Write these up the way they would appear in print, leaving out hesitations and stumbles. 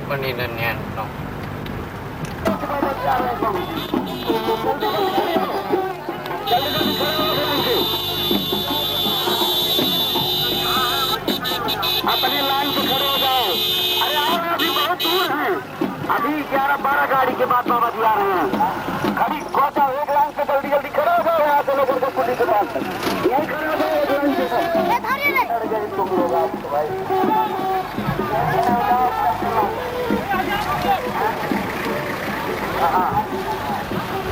बनी रहने तो अपनी लाइन पे खड़े हो जाओ। अरे आओ, अभी बहुत दूर है। अभी 11-12 गाड़ी के बाद बाबा जी आ रहे हैं। खड़ी खो जाओ, एक लाइन पे जल्दी जल्दी खड़े हो जाओ। यहाँ से लोगों को पुलिस के पास यही खड़े हो जाओ, एक लाइन पे तुम लोग आपको भाई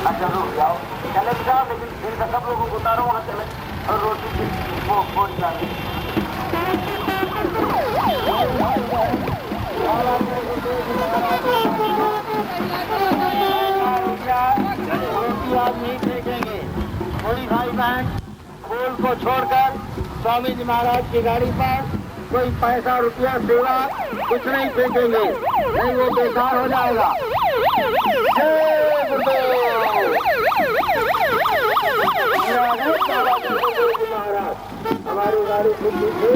अच्छा रुक जाओ, चले भी जाओ, लेकिन इनका सब लोगों को उतारो वहाँ चले और रोटी की वो फोड़ जाए। रोटी आज नहीं फेंकेंगे। कोई भाई बहन फूल को छोड़कर स्वामी जी महाराज की गाड़ी पर कोई पैसा रुपया सेवा कुछ नहीं फेंकेंगे, नहीं वो बेकार हो जाएगा। महाराज हमारी गाड़ी खुली थी।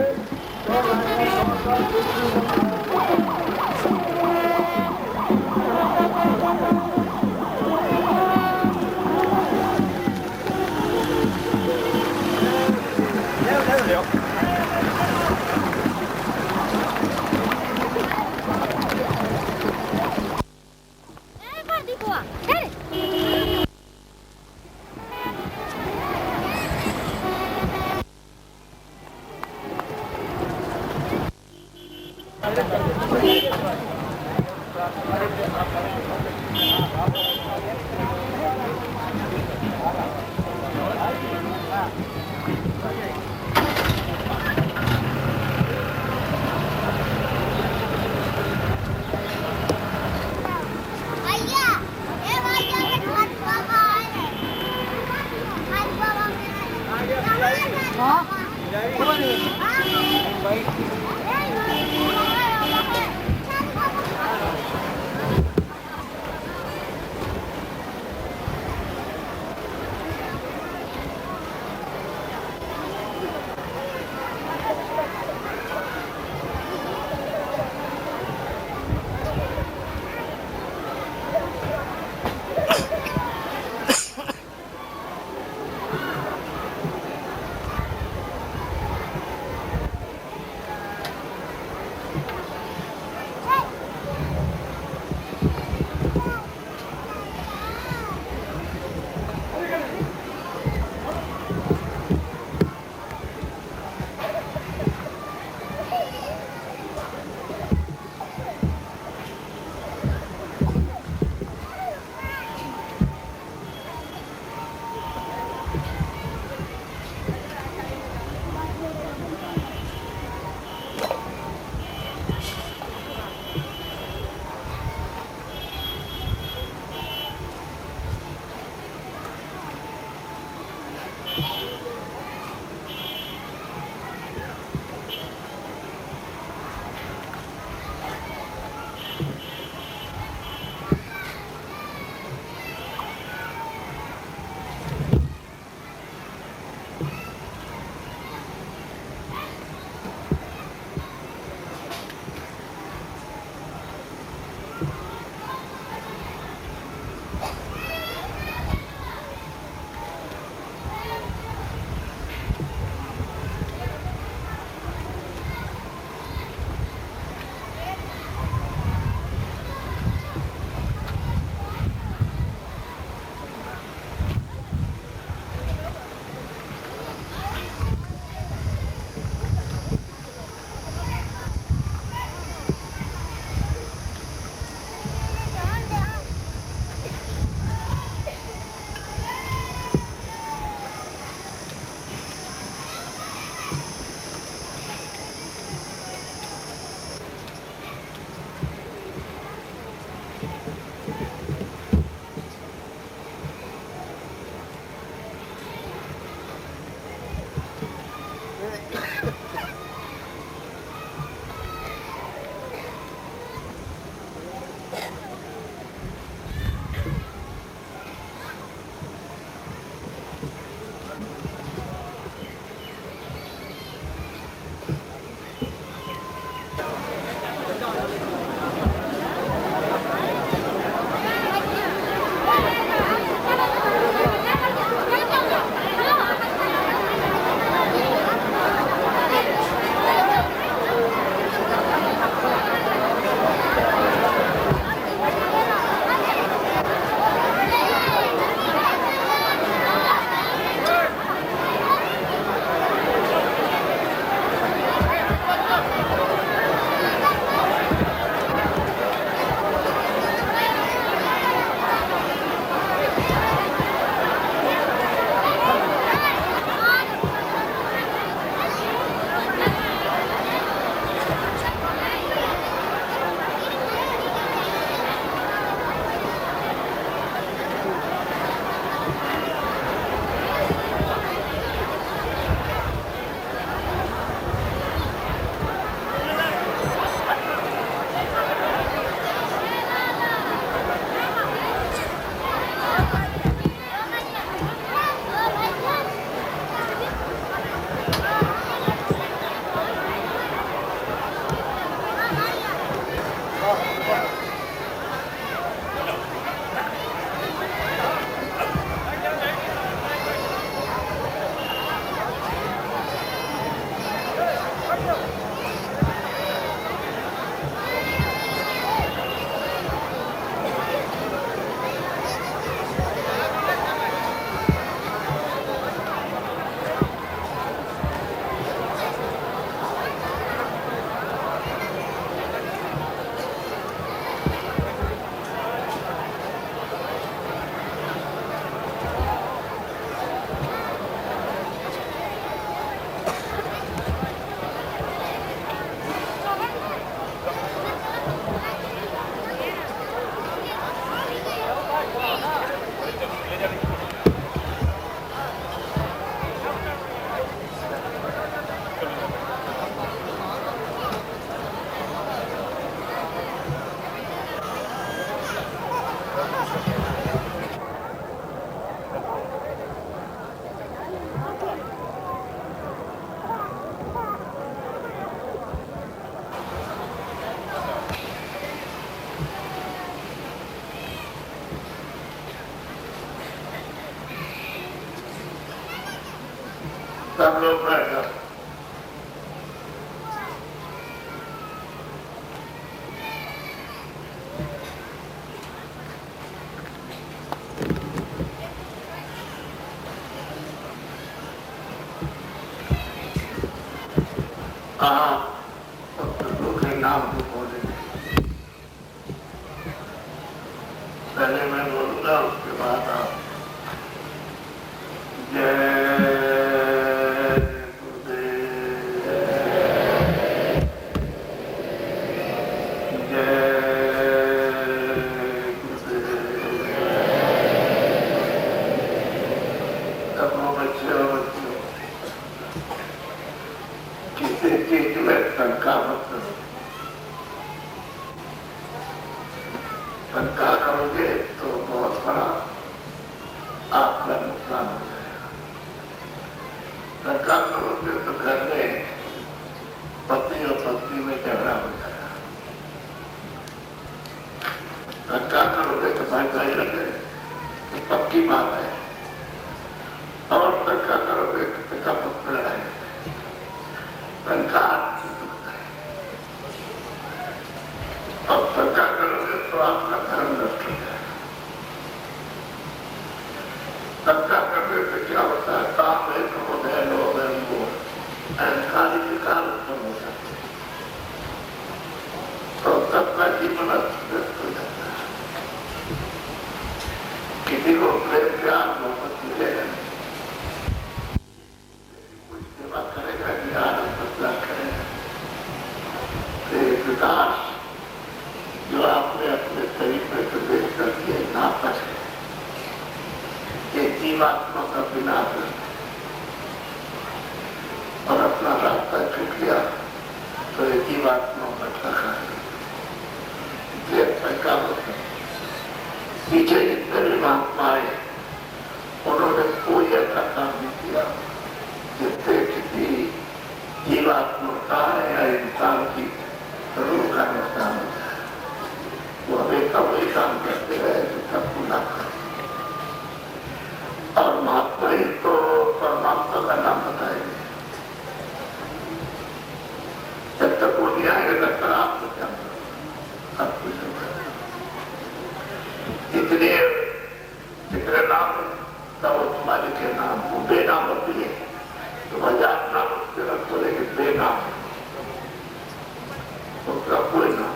सब लोग बैठ जाओ। प्रभु के नाम को बोले, पहले मैं बोलूंगा, उसके बाद आप। जय शंका करोगे तो बहुत बड़ा आपका नुकसान हो जाएगा। शंका करोगे तो घर में पत्नी और पत्नी में झगड़ा हो जाएगा। शंका करोगे तो भाई भाई लगे तो पक्की बात है, और शंका करोगे तो पिता पुत्र लड़ाई। शंका और शंका करोगे तो आपका धर्म नष्ट हो जाएगा। शंका करने से क्या होता है? काम है, क्रोध है, लोभ है, मोह, अहंकारी विकार उत्पन्न हो जाते हैं, तो सबका जीवन अस्त हो जाता है। किसी को प्रेम प्यार मोहब्बत मिलेगा नहीं, कोई सेवा करेगा, ज्ञान बदला करेगा। विकास जो आपने अपने शरीर में प्रवेश कर दिए नापक है, ये जीवात्मा का विनाश है, और अपना रास्ता छूट गया तो ये जीवात्मा का ठका है। पीछे जितने भी महात्मा आए उन्होंने कोई ऐसा काम नहीं किया जिससे किसी जीवात्मा का या इंसान की रूह का नुकसान हो जाए। वो हमेशा वही काम करते रहे जिसका पूरा कर, और महात्मा ही तो परमात्मा का नाम बताएंगे। जब तक वो नहीं आएगा तब तक आपको क्या सब कुछ होगा। इसलिए जितने नाम तब तुम्हारे के नाम वो बेनाम होती है, तो 1000 नाम उसके रख बोले कि बेनाम, उसका कोई नाम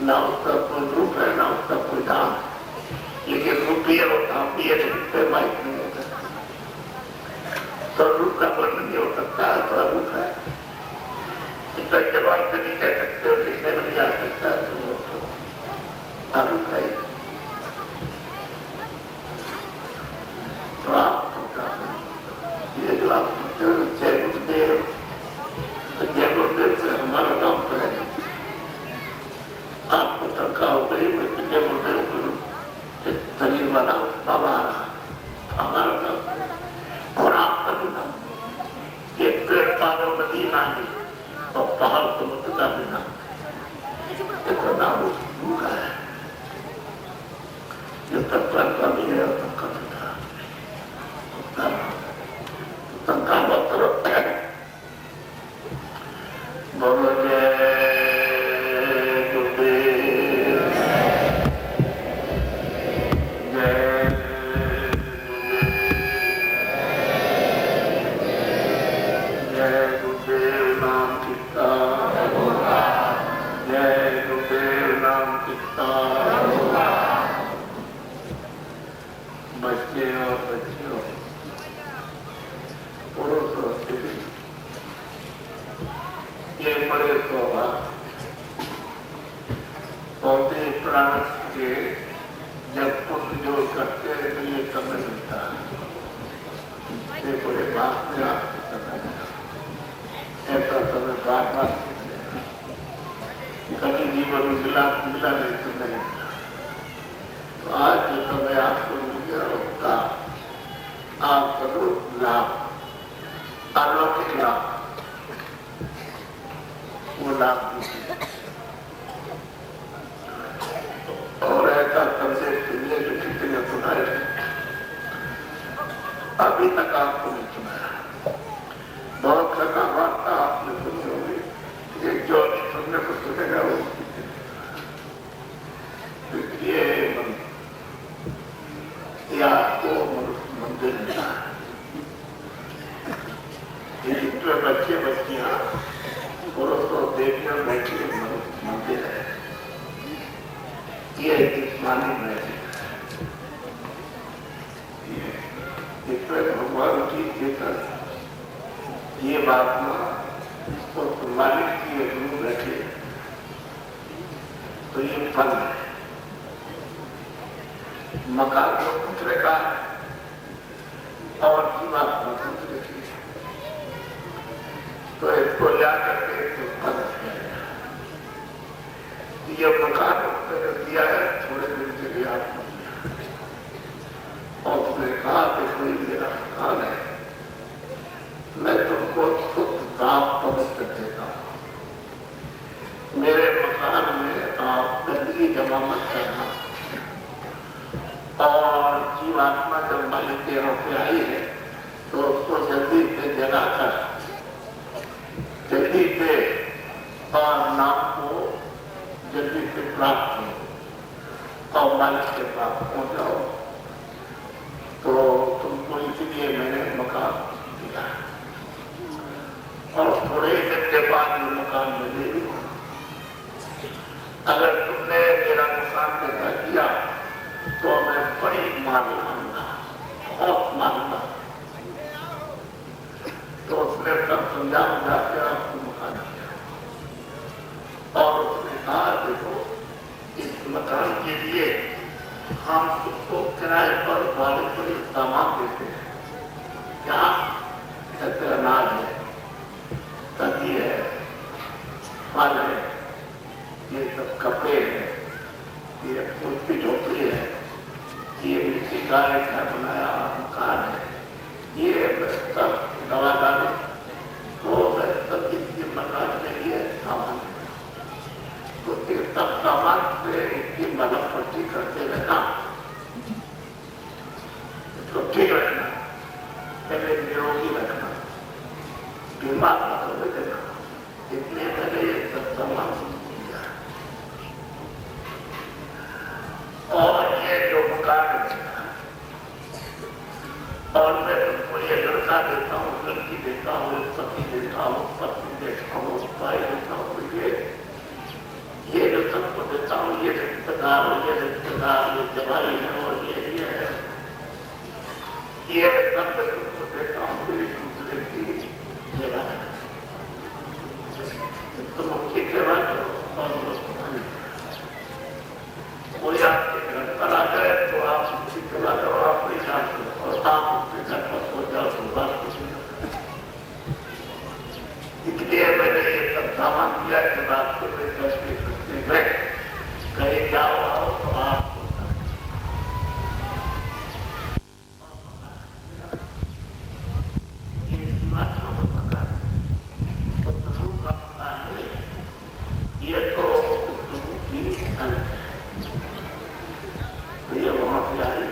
ना, उसका कोई रूप है ना उसका कोई नाम, लेकिन रूप भी है और नाम भी है, लेकिन माइक नहीं होता। तो रूप का वर्णन नहीं हो सकता है, तो रूप है इसका जवाब से नहीं कह सकते और लिखने में नहीं आ सकता है, तो रूप है। तो आप ये जो आप जय गुरुदेव, जय गुरुदेव से हमारा नाम तो है, आपको शंका हो गई जय गुरुदेव शरीर वाला बाबा हमारा नाम और आपका भी नाम। एक पेड़ पालो नदी नानी और पहाड़ समुद्र का भी नाम, इसका नाम भूखा है, जो तक का भी है और तक का भी था, शंका मत करो। बोलो जय गुरुदेव, जय जय गुरुदेव नाम कितना, जय गुरुदेव नाम कितना। बच्चे और बच्चियों, पुरुष और स्त्री, ये बड़े स्वभाव पौधे प्राण के जब पुण्य जो करते हैं तो ये समय मिलता है, ये बड़े बात में आपको समय मिला, ऐसा समय बार बार कभी जीवन में मिला नहीं तो नहीं मिला। तो आज जो समय आपको मिल गया उसका आप करो लाभ, अलौकिक लाभ, वो लाभ दीजिए। और ऐसा संदेश सुनिए जो किसी ने सुनाया अभी तक आपको नहीं सुनाया। चेतन ये बात ना और मालिक की रूह बैठे तो ये फल है। मकान को पुत्र का और जीवात्मा पुत्र की तो इसको ला करके तो फल ये मकान दिया है थोड़े दिन के लिए आपको और उसने कहा कि कोई मेरा मकान है, मैं तुमको शुद्ध दाम पवित्र देता हूं, मेरे मकान में आप गंदगी जमा मत करना। और जीवात्मा जब मालिक के यहाँ पे आई है तो उसको जल्दी से जगाकर जल्दी से और नाम को जल्दी से प्राप्त हो और मालिक के पास पहुंच जाओ। तो तुमको इसलिए मैंने मकान दिया और थोड़े ही दिन के बाद जो मकान मिले अगर तुमने मेरा मकान पैदा किया तो मैं बड़ी मान लाऊंगा, बहुत मानूंगा। तो उसने सब समझाऊंगा कि आपको मकान दिया और उसने कहा देखो इस मकान के लिए हम उसको किराए पर बड़े बड़े सामान देते हैं, क्या जैसे अनाज है, सब्जी है, फल है, ये सब कपड़े हैं, ये उसकी झोपड़ी है, ये मिट्टी का एक बनाया मकान है, ये सब दवा डाले तो सब इसकी मकान में ये सामान है। तो ये सब सामान से इसकी मदद पट्टी करते रहना, तो ठीक रखना, पहले निरोगी रखना, बीमार न होने देना, इसलिए मैंने ये सब सामान दिया। और ये जो मकान है और मैं तुमको ये लड़का देता हूँ, लड़की देता हूँ, पति देता हूँ, पत्नी देता हूँ, भाई देता हूँ, ये जो सबको देता हूँ, ये रिश्तेदार, ये जवाई है और ये है, ये सब तुमको देता हूँ मेरी दूसरे की जगह है। तुम उनकी सेवा करो और कोई आपके घर पर आ जाए तो आप उसकी सेवा करो, आप परेशान करो और आप उसके घर पर हो जाओ तो बात कुछ नहीं। इसलिए मैंने ये सब सामान दिया कि आपके में कहीं जाओ आओ तो आप ये तो ये वहां से आई।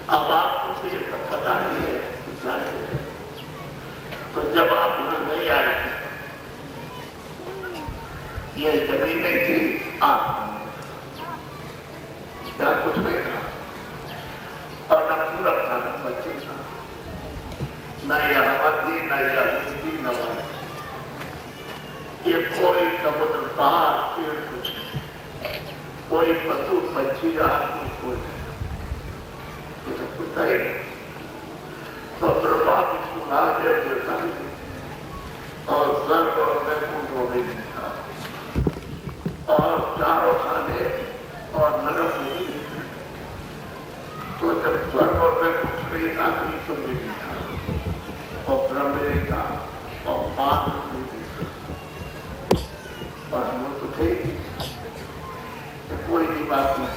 अब आपको ये सब पता नहीं है तो जब आप नहीं आए ये जमीन नहीं थी, आप क्या कुछ नहीं था और न पूरक था न बच्चे था, न यह हवा थी न यह थी न ये कोई समुद्र पहाड़ पेड़ कुछ नहीं, कोई पशु पक्षी आदमी कोई नहीं, कुछ नहीं। तो प्रभाव सुना देता और स्वर्ग और वैकुंठ हो गई था और चारों खाने और नरक नहीं था। तो जब स्वर्ग और वैकुंठ नहीं था तो नहीं था और ब्रह्म नहीं था और मान नहीं था और हम तो थे तो कोई भी बात नहीं,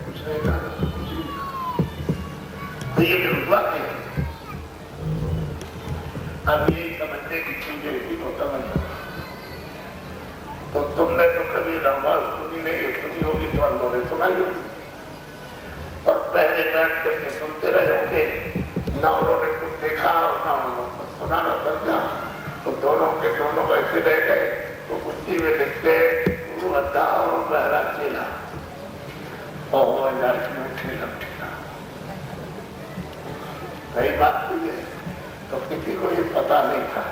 कुछ नहीं था कुछ नहीं था। तो ये हुआ है अब ये समझने की चीजें इसी को समझना। तो तुमने तो कभी रामायण सुनी नहीं, सुनी होगी तो अल्लाह ने सुनाई होगी और पहले बैठ करके सुनते रहोगे, ना उन्होंने कुछ देखा और ना उन्होंने सुना ना समझा, तो दोनों के दोनों ऐसे रह गए। तो कुर्सी में लिखते गुरु अद्दा और बहरा चेला और ठेला सही बात हुई है। तो किसी को ये पता नहीं था।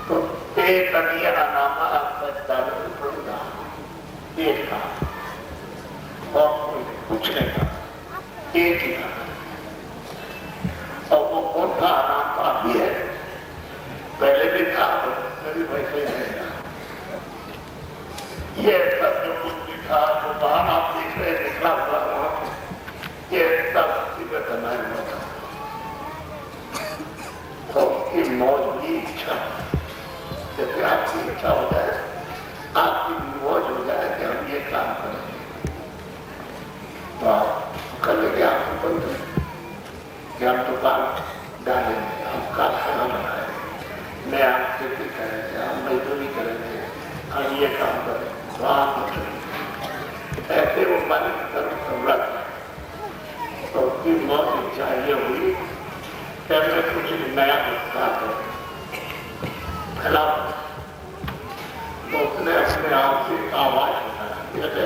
तो एक नामा एक था और कुछ नहीं था। एक ही था और वो कौन था? नाम काफी है, पहले भी था भी वैसे ही रहेगा। ये सब जो कुछ भी था जो बाहर आप देख रहे निकला हुआ था, ये सब जीवित बनाया हुआ था। तो उसकी मौज की इच्छा, जैसे आपकी इच्छा हो जाए, आपकी मौज हो जाए कि हम ये काम करेंगे, तो आप कर लेंगे। आपको बंद कि हम दुकान डालेंगे, हम कारखाना बनाएंगे, मैं आप खेती करेंगे, हम मजदूरी करेंगे, हम ये काम करेंगे, तो आप ऐसे वो मन संरत है। तो उसकी मौज इच्छा ये हुई कि मैं कुछ नया नुस्खा करूं, फैला। तो उसने अपने आप से एक आवाज उठाई,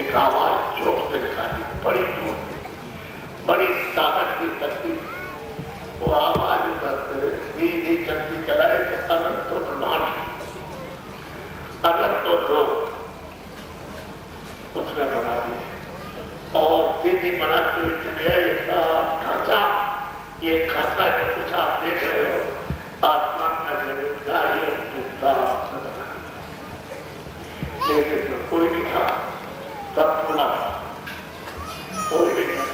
एक आवाज चोट से निकाली, बड़ी दूर, बड़ी ताकत की शक्ति। वो आवाज करते धीरे शक्ति चलाए कि अनंत तो प्रमाण, अनंत तो दो उसने बना दिया। और सीधी बनाते हुए चले ढांचा, ये खासा जो कुछ आप देख रहे हो आसमान का जरूरता ये कोई नहीं था, सब खुला था, कोई नहीं था।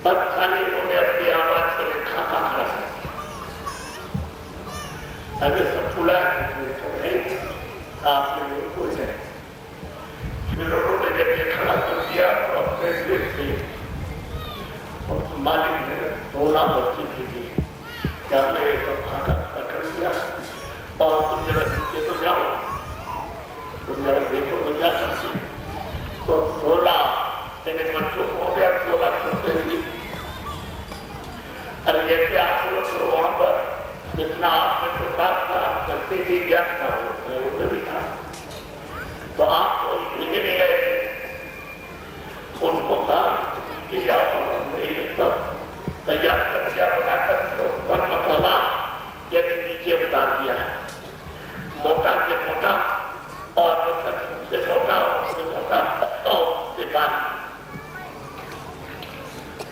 तब खाली उन्होंने अपनी आवाज पर एक खाता खड़ा, अरे सब खुला है आपने कोई नहीं। फिर उन्होंने जब ये खड़ा कर दिया तो अपने देश से और मालिक ने 16 बच्चे भेजी, क्या मैं ये सब खाता कर दिया और तुम जरा नीचे तो जाओ, तुम जरा देखो तो क्या करती। तो 16 मेरे बच्चों को हो गया, 16 करते हुए। अरे जैसे आप लोग तो वहां पर जितना आपने प्रसाद था करते ही ज्ञान था वो भी था, तो आप तो लिखे नहीं गए, उनको कहा कि आप सब तैयार कर दिया, बनाकर वन मसाला यदि नीचे बता दिया है, मोटा से मोटा और से मोटा उससे मोटा और उससे बात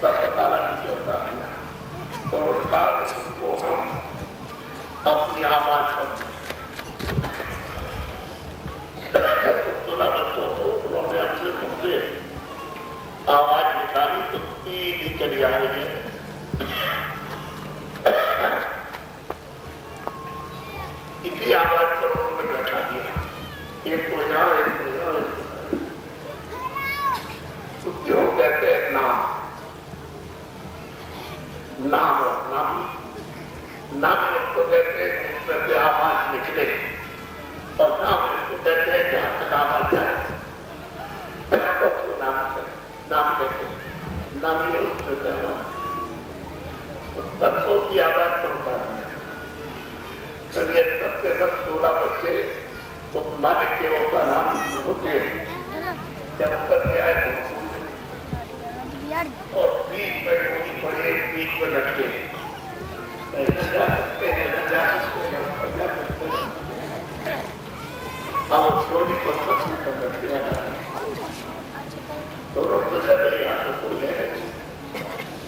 सब मसाला नीचे बता दिया। तो उसका उसको हम अपनी आवाज पर उन्होंने अपने मुख से आवाज निकाली तो सीधी चली आ रही है। इसी आवाज पर उन्होंने बैठा दिया, एक को जाओ, एक को जाओ, जो कहते हैं नाम, नाम नाम नाम इसको कहते हैं जिसमें से आवाज निकले, और नाम इसको कहते हैं जहां तक आवाज जाए, नाम कहते हैं। नाम ये उसमें कहना बच्चों की आवाज सुनता है। चलिए सबसे बस 16 बच्चे तो मालिक के होता नाम होते जब करके आए और बीच में गोली पड़े, बीच में लटके, जा सकते हैं, जा सकते हैं, जा सकते हैं। अब गोली को पसंद कर सकते हैं तो रोक तो चले यहाँ तो कोई है,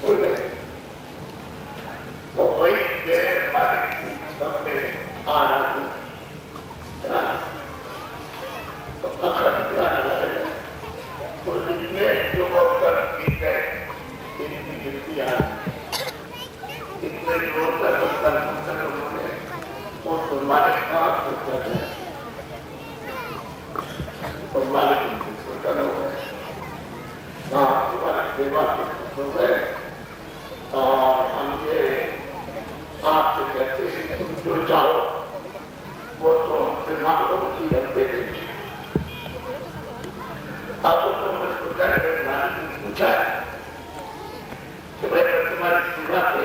कोई नहीं। तो वही मेरे मालिक सबसे आ रहा थी, तो अखर क्या है तो इसमें जो कर पी गए इनकी गिनती आ इतने जोर कर उन्होंने और मालिक का सोचा है, और मालिक सोचा हो गए, तुम्हारा सेवा हो गए। और हम ये आपसे कहते हैं तुम जो चाहो वो तो हमसे मांगो की रखते देंगे। अब तुमने सोचा है पूछा है कि भाई तुम्हारी सेवा से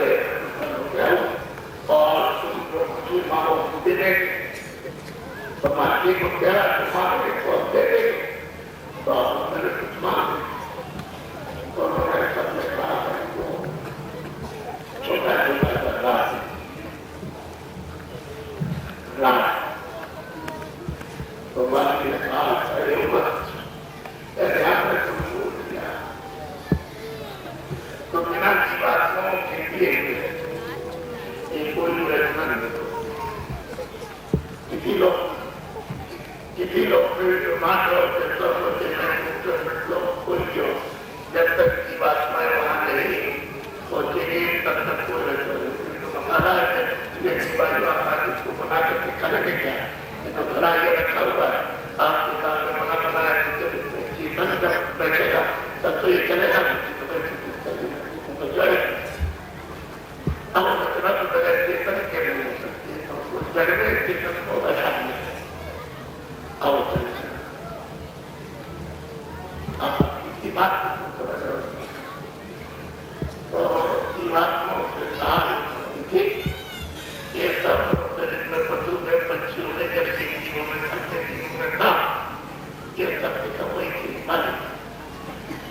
और तुम जो मुझे मांगो दे देंगे, तो मांगे को क्या मांगे तो दे देंगे। तो मैंने कुछ मांगे तो उन्होंने सबने कहा छोटा छोटा राज तो मालिक ने कहा अरे मत ध्यान इसी लोग फिर जो मान लो कोई जो जब तक जीवात्माएं वहां नहीं पहुंचेगी तब तक कोई मसाला है जिसको बना करके खाना के क्या तो बना ये रखा हुआ है आपके सामने बना बनाया जीवन जब बैठेगा तब तो ये चलेगा तो जड़ हम रचना तो बगैर चेतन के नहीं हो सकती जड़ में चेतन को बैठा नहीं और बात तो जीवात्माओं के साथ ये सब में पशु में पक्षियों में जब जीवों में खर्चे जीवों में था ये सब का वही चीज मानी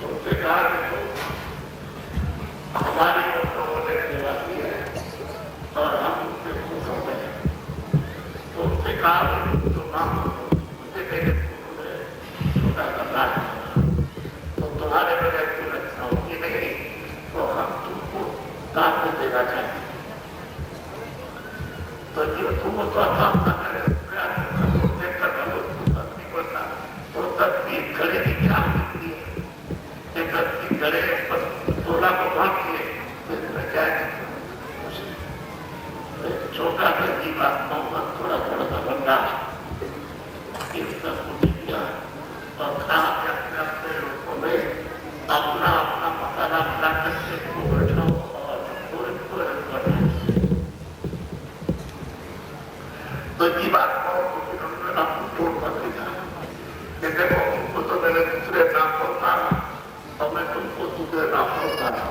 तो उससे कहा तो हमारी लोगों ने सेवा की है और हम उससे खुश हो गए तो उससे कहा तो नाम उससे मेरे छोटा करना है तुम्हारे बगैर की रचना होगी नहीं तो हम तुमको काम में देना चाहेंगे तो जो तुम उसका काम न करें तो तस्वीर घड़े की क्या होती है तस्वीर घड़े पर 16 को भाग किए छोटा सा जीवात्माओं का थोड़ा थोड़ा सा बंदा इस सब कुछ किया और कहा कि अपने अपने रूपों में अपना अपना मसाला बना करके बैठो और पूरे तो जीवात्माओं को फिर उन्होंने आपको तोड़ कर दिया कि देखो तुमको तो मैंने दूसरे नाम पर उतारा और मैं तुमको दूसरे नाम पर उतारा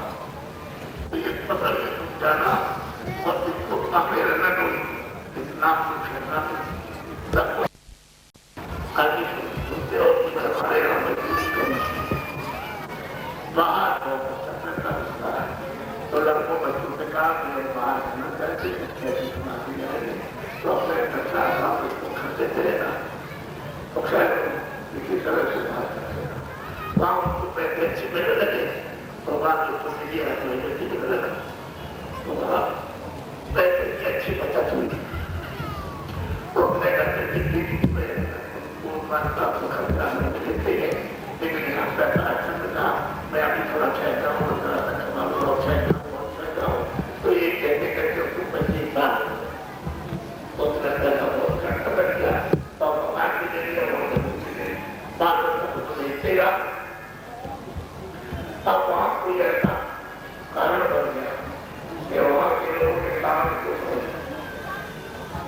तो ये पता नहीं तुम जाना और तुमको आगे रहना तो इस नाम को खेलना सब कुछ आगे सुनते हो कि हमारे यहाँ में बाहर हो सकता है तो लड़कों बच्चों से कहा कि बाहर रहना चाहते हैं तो अपने कच्चा आप इसको खर्चे देना तो खैर इसी तरह से बात करेगा वहाँ उनको पैसे अच्छे मिलने लगे तो बात उसको मिली है तो अच्छी मिलने लगा तो वहाँ पैसे की अच्छी बचत हुई तो अपने घर से जिंदगी में वो बात का आपको खर्चा नहीं मिलते हैं लेकिन यहाँ पैसा अच्छा मिला मैं अभी थोड़ा चाहता हूँ थोड़ा सा कमा लो और चाहता हूँ तो ये कहते करके उसको पैसे बात अब वहां कोई ऐसा कारण बन गया कि वहां के लोगों के काम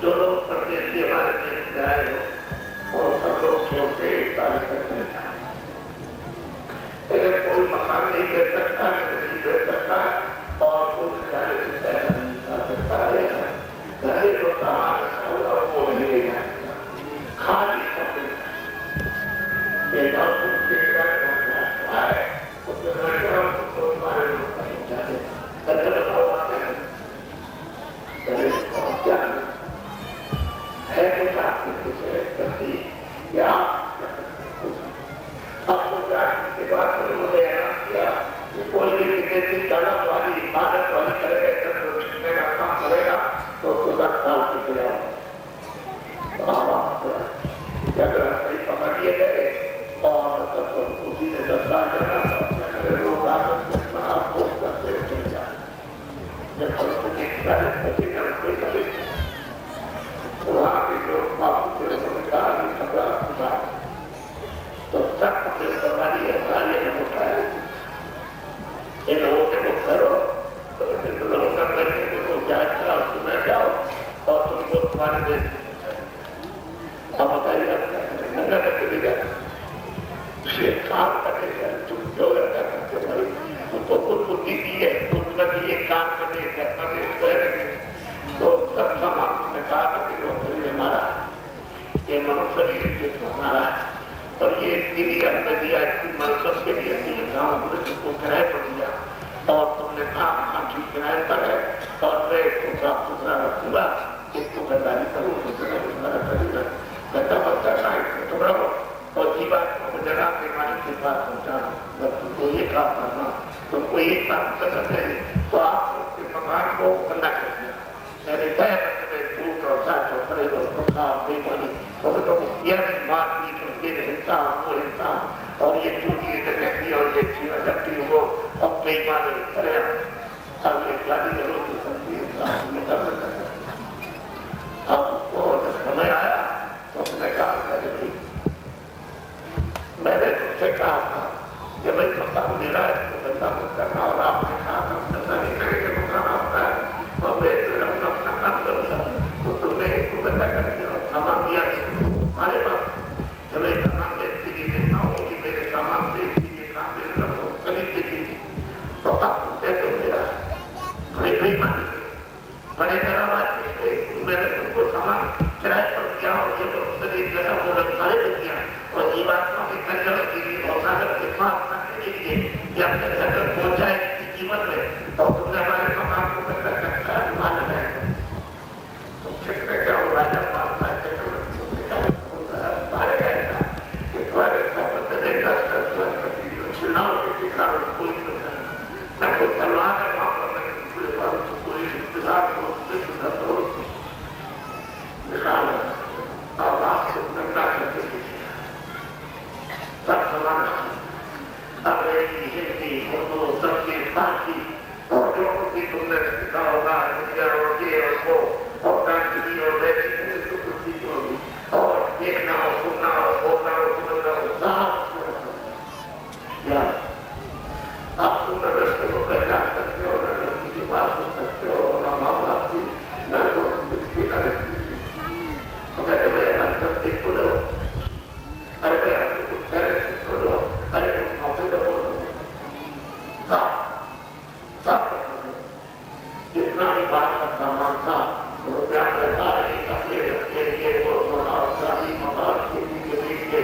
जो लोग प्रदेश के हमारे देश में आए हो और सब लोग छोटे कार्य करते हैं कोई मकान नहीं दे सकता नहीं दे सकता और कोई कार्य से नहीं कर सकता है घरे जो सामान और वो नहीं है खाली करेगी। मैंने तुमसे कहा था कि भाई मकान मेरा है तो धंधा मत करना, और आपने कहा था धंधा नहीं करेंगे मकान आपका है और मैं अपना काम करूँगा, तो तुमने धंधा करके और सामान दिया हमारे पास। जब एक सामान बेचती की देखना हो कि मेरे सामान बेचती के काम मेरे खरीद देखी तो आप कहते हो मेरा बड़े कई मान बड़े मैंने तुमको सामान किराए पर दिया और ये लोग शरीर जगह वो सारे बच गया और ये बात के लिए और सागर के पास रखने के लिए कि अपने घर तक पहुंच जाए जीवन में, तो तुमने हमारे मकान को बंदा करता है मान है तो क्षेत्र क्या हो राजा मारता है चुनाव के कारण कोई न कोई तलवार है वहां पर कोई इंतजार को निकाल और आपसे नंदा करके सब समान अंग्रेजी हिंदी उर्दू सबकी बाकी और जो कुछ तुमने सीखा होगा दुनिया और ये और वो और डांसरी और वैसी कुछ होगी और देखना और सुनना और बोलना और समझना और साफ या आप तुम रस्ते को पहचान सकते हो, न की बात सुन सकते हो, न माँ बाप की न तो किसकी जितना भी बात का सामान था रुपया पैसा कपड़े रखने के वो सोना शादी मकान खेती के लिए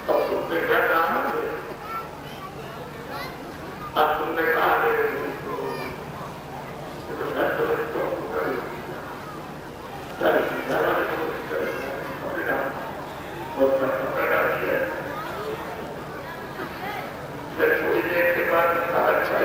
और तुमने क्या कहा अब तुमने कहा थोड़ी देर के बाद अच्छा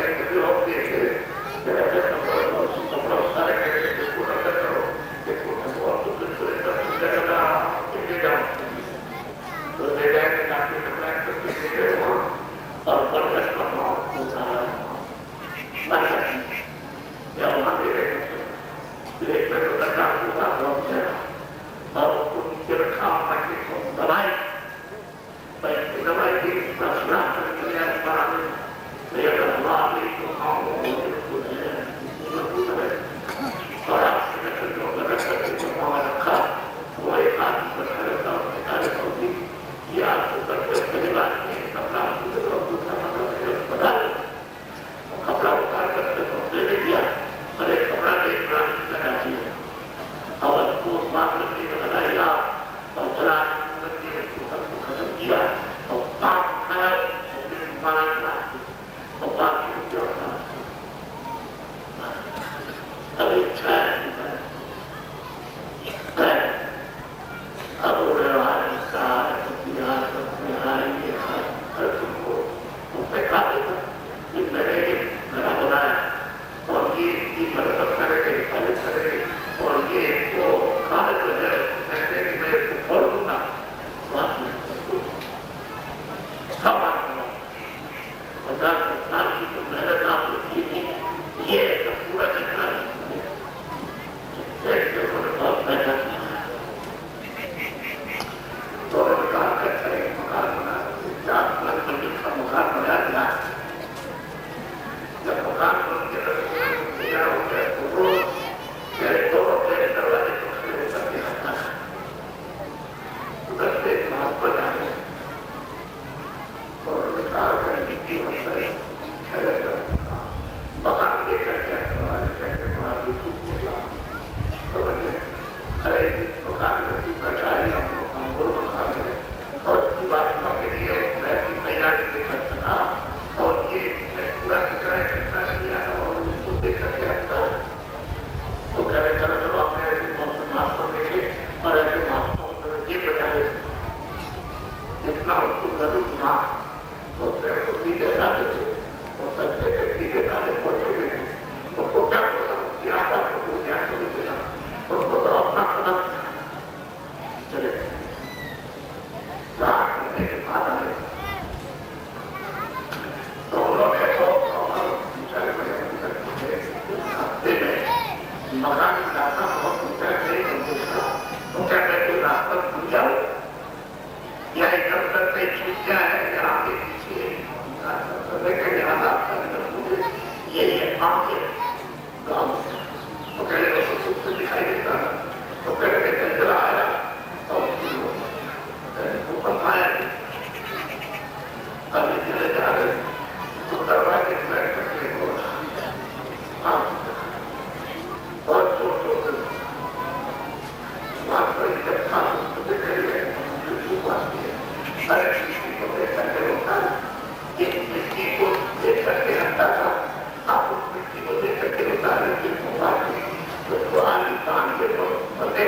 मकान बनाना बहुत ऊंचा नहीं होता, तो क्या कहते रास्ता भूल जाओ या इधर उधर से छूट जाए या आगे पीछे देखें यहाँ रास्ता यही है आगे गाँव तो कह रहे हो तो कुछ दिखाई देता है तो कह रहे चल आया और भूकंप आया अभी चले जा रहे तो दरवाजे बैठ करके हो रहा और जो बात पर जब खास देख रहे अरे किसी को देख करके होता है एक मिट्टी को देख करके हटता था आप उस मिट्टी को देख करके होता है तो आनी कान के तो बंदे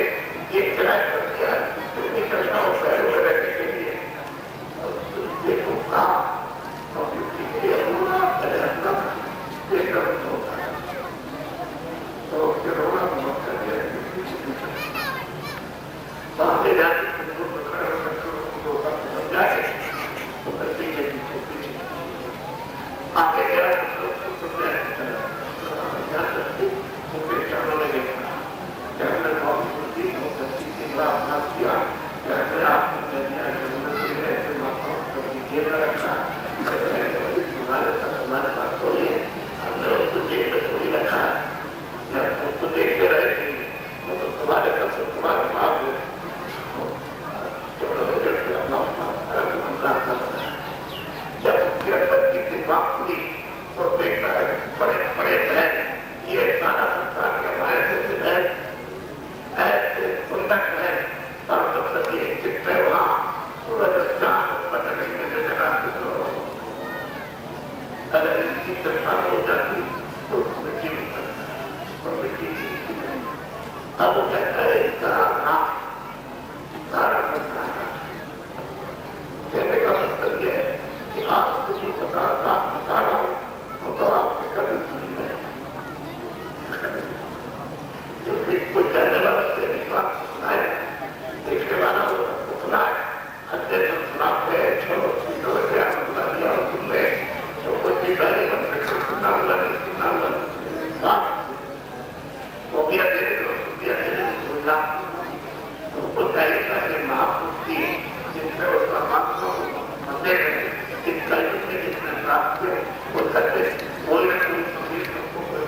एक किराए कर दिया तो निकल जाओ पैरों में रहने के लिए देखो कहा और मिट्टी के लिए अपना देख कर होता है तो फिर रोना बहुत कर दिया बाहर जाके आगे गया देखते रहे तुम्हारे तुम्हारे माँ तो देखता है बड़े बड़े बहन ये सारा संसार के हमारे से बहन ऐसे सुंदर है और जब तक ये चित्र वहाँ सूरज चांद बदलने में जगह अगर इनकी दशा हो जाती तो उसमें जीवित और मिट्टी अब वो कहता है इसका नाम सारा संसार कहने का मतलब यह है कि आप किसी प्रकार का बता रहा हूँ तो आपके कभी सुनी है जो भी कोई कहने वाला से विश्वास सुनाए देखने वाला वो सुनाए अच्छे से सुनाते हैं चलो सीधो क्या सुना दिया और सुन ले तो कोई भी पहले बन सकते सुना वो भी अकेले सुनना तो उसको चाहिए था कि महापुरुष की जिसमें उस परमात्मा को मंदिर में इस कलयुग में जिसने प्राप्त किया वो सत्य बोलने कोई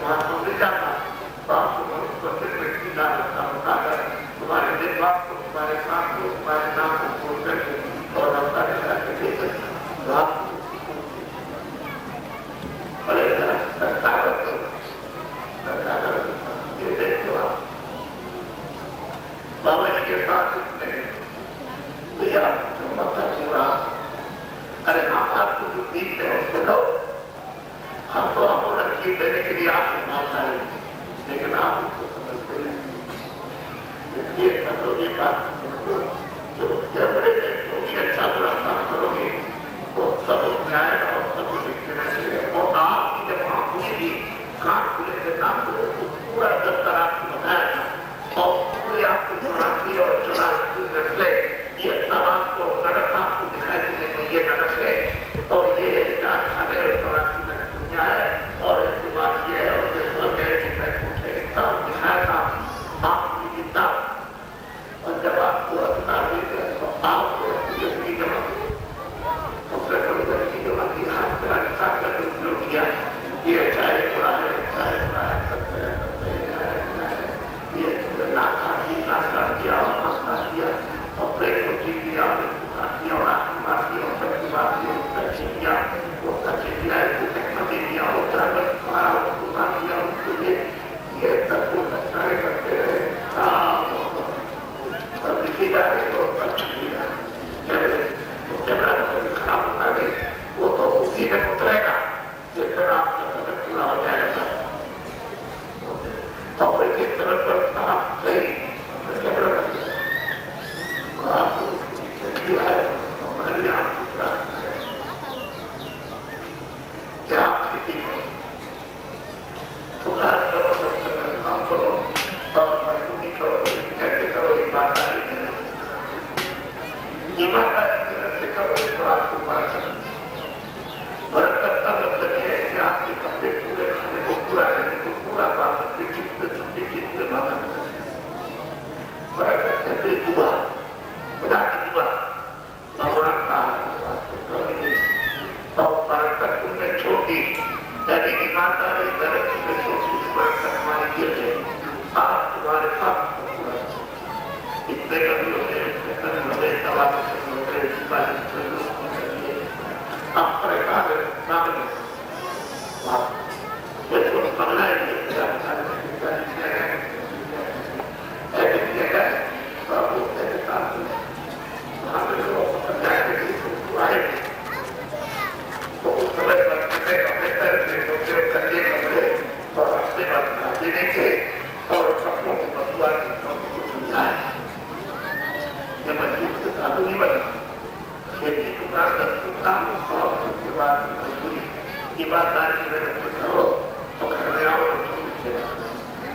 महात्मा मिल जाता तो आपको प्रत्येक व्यक्ति का रास्ता बताकर तुम्हारे दिन बाप को तुम्हारे काम को तुम्हारे नाम को बोल करके और रास्ता दिखा के दे सकता बड़े ये देखो आप बाबा जी के साथ भैया मत पूरा अरे हम आपको जो बीच में उसको लो हम तो आपको लड़की देने के लिए आपको बहुत आए लेकिन आप उसको समझते नहीं ये बात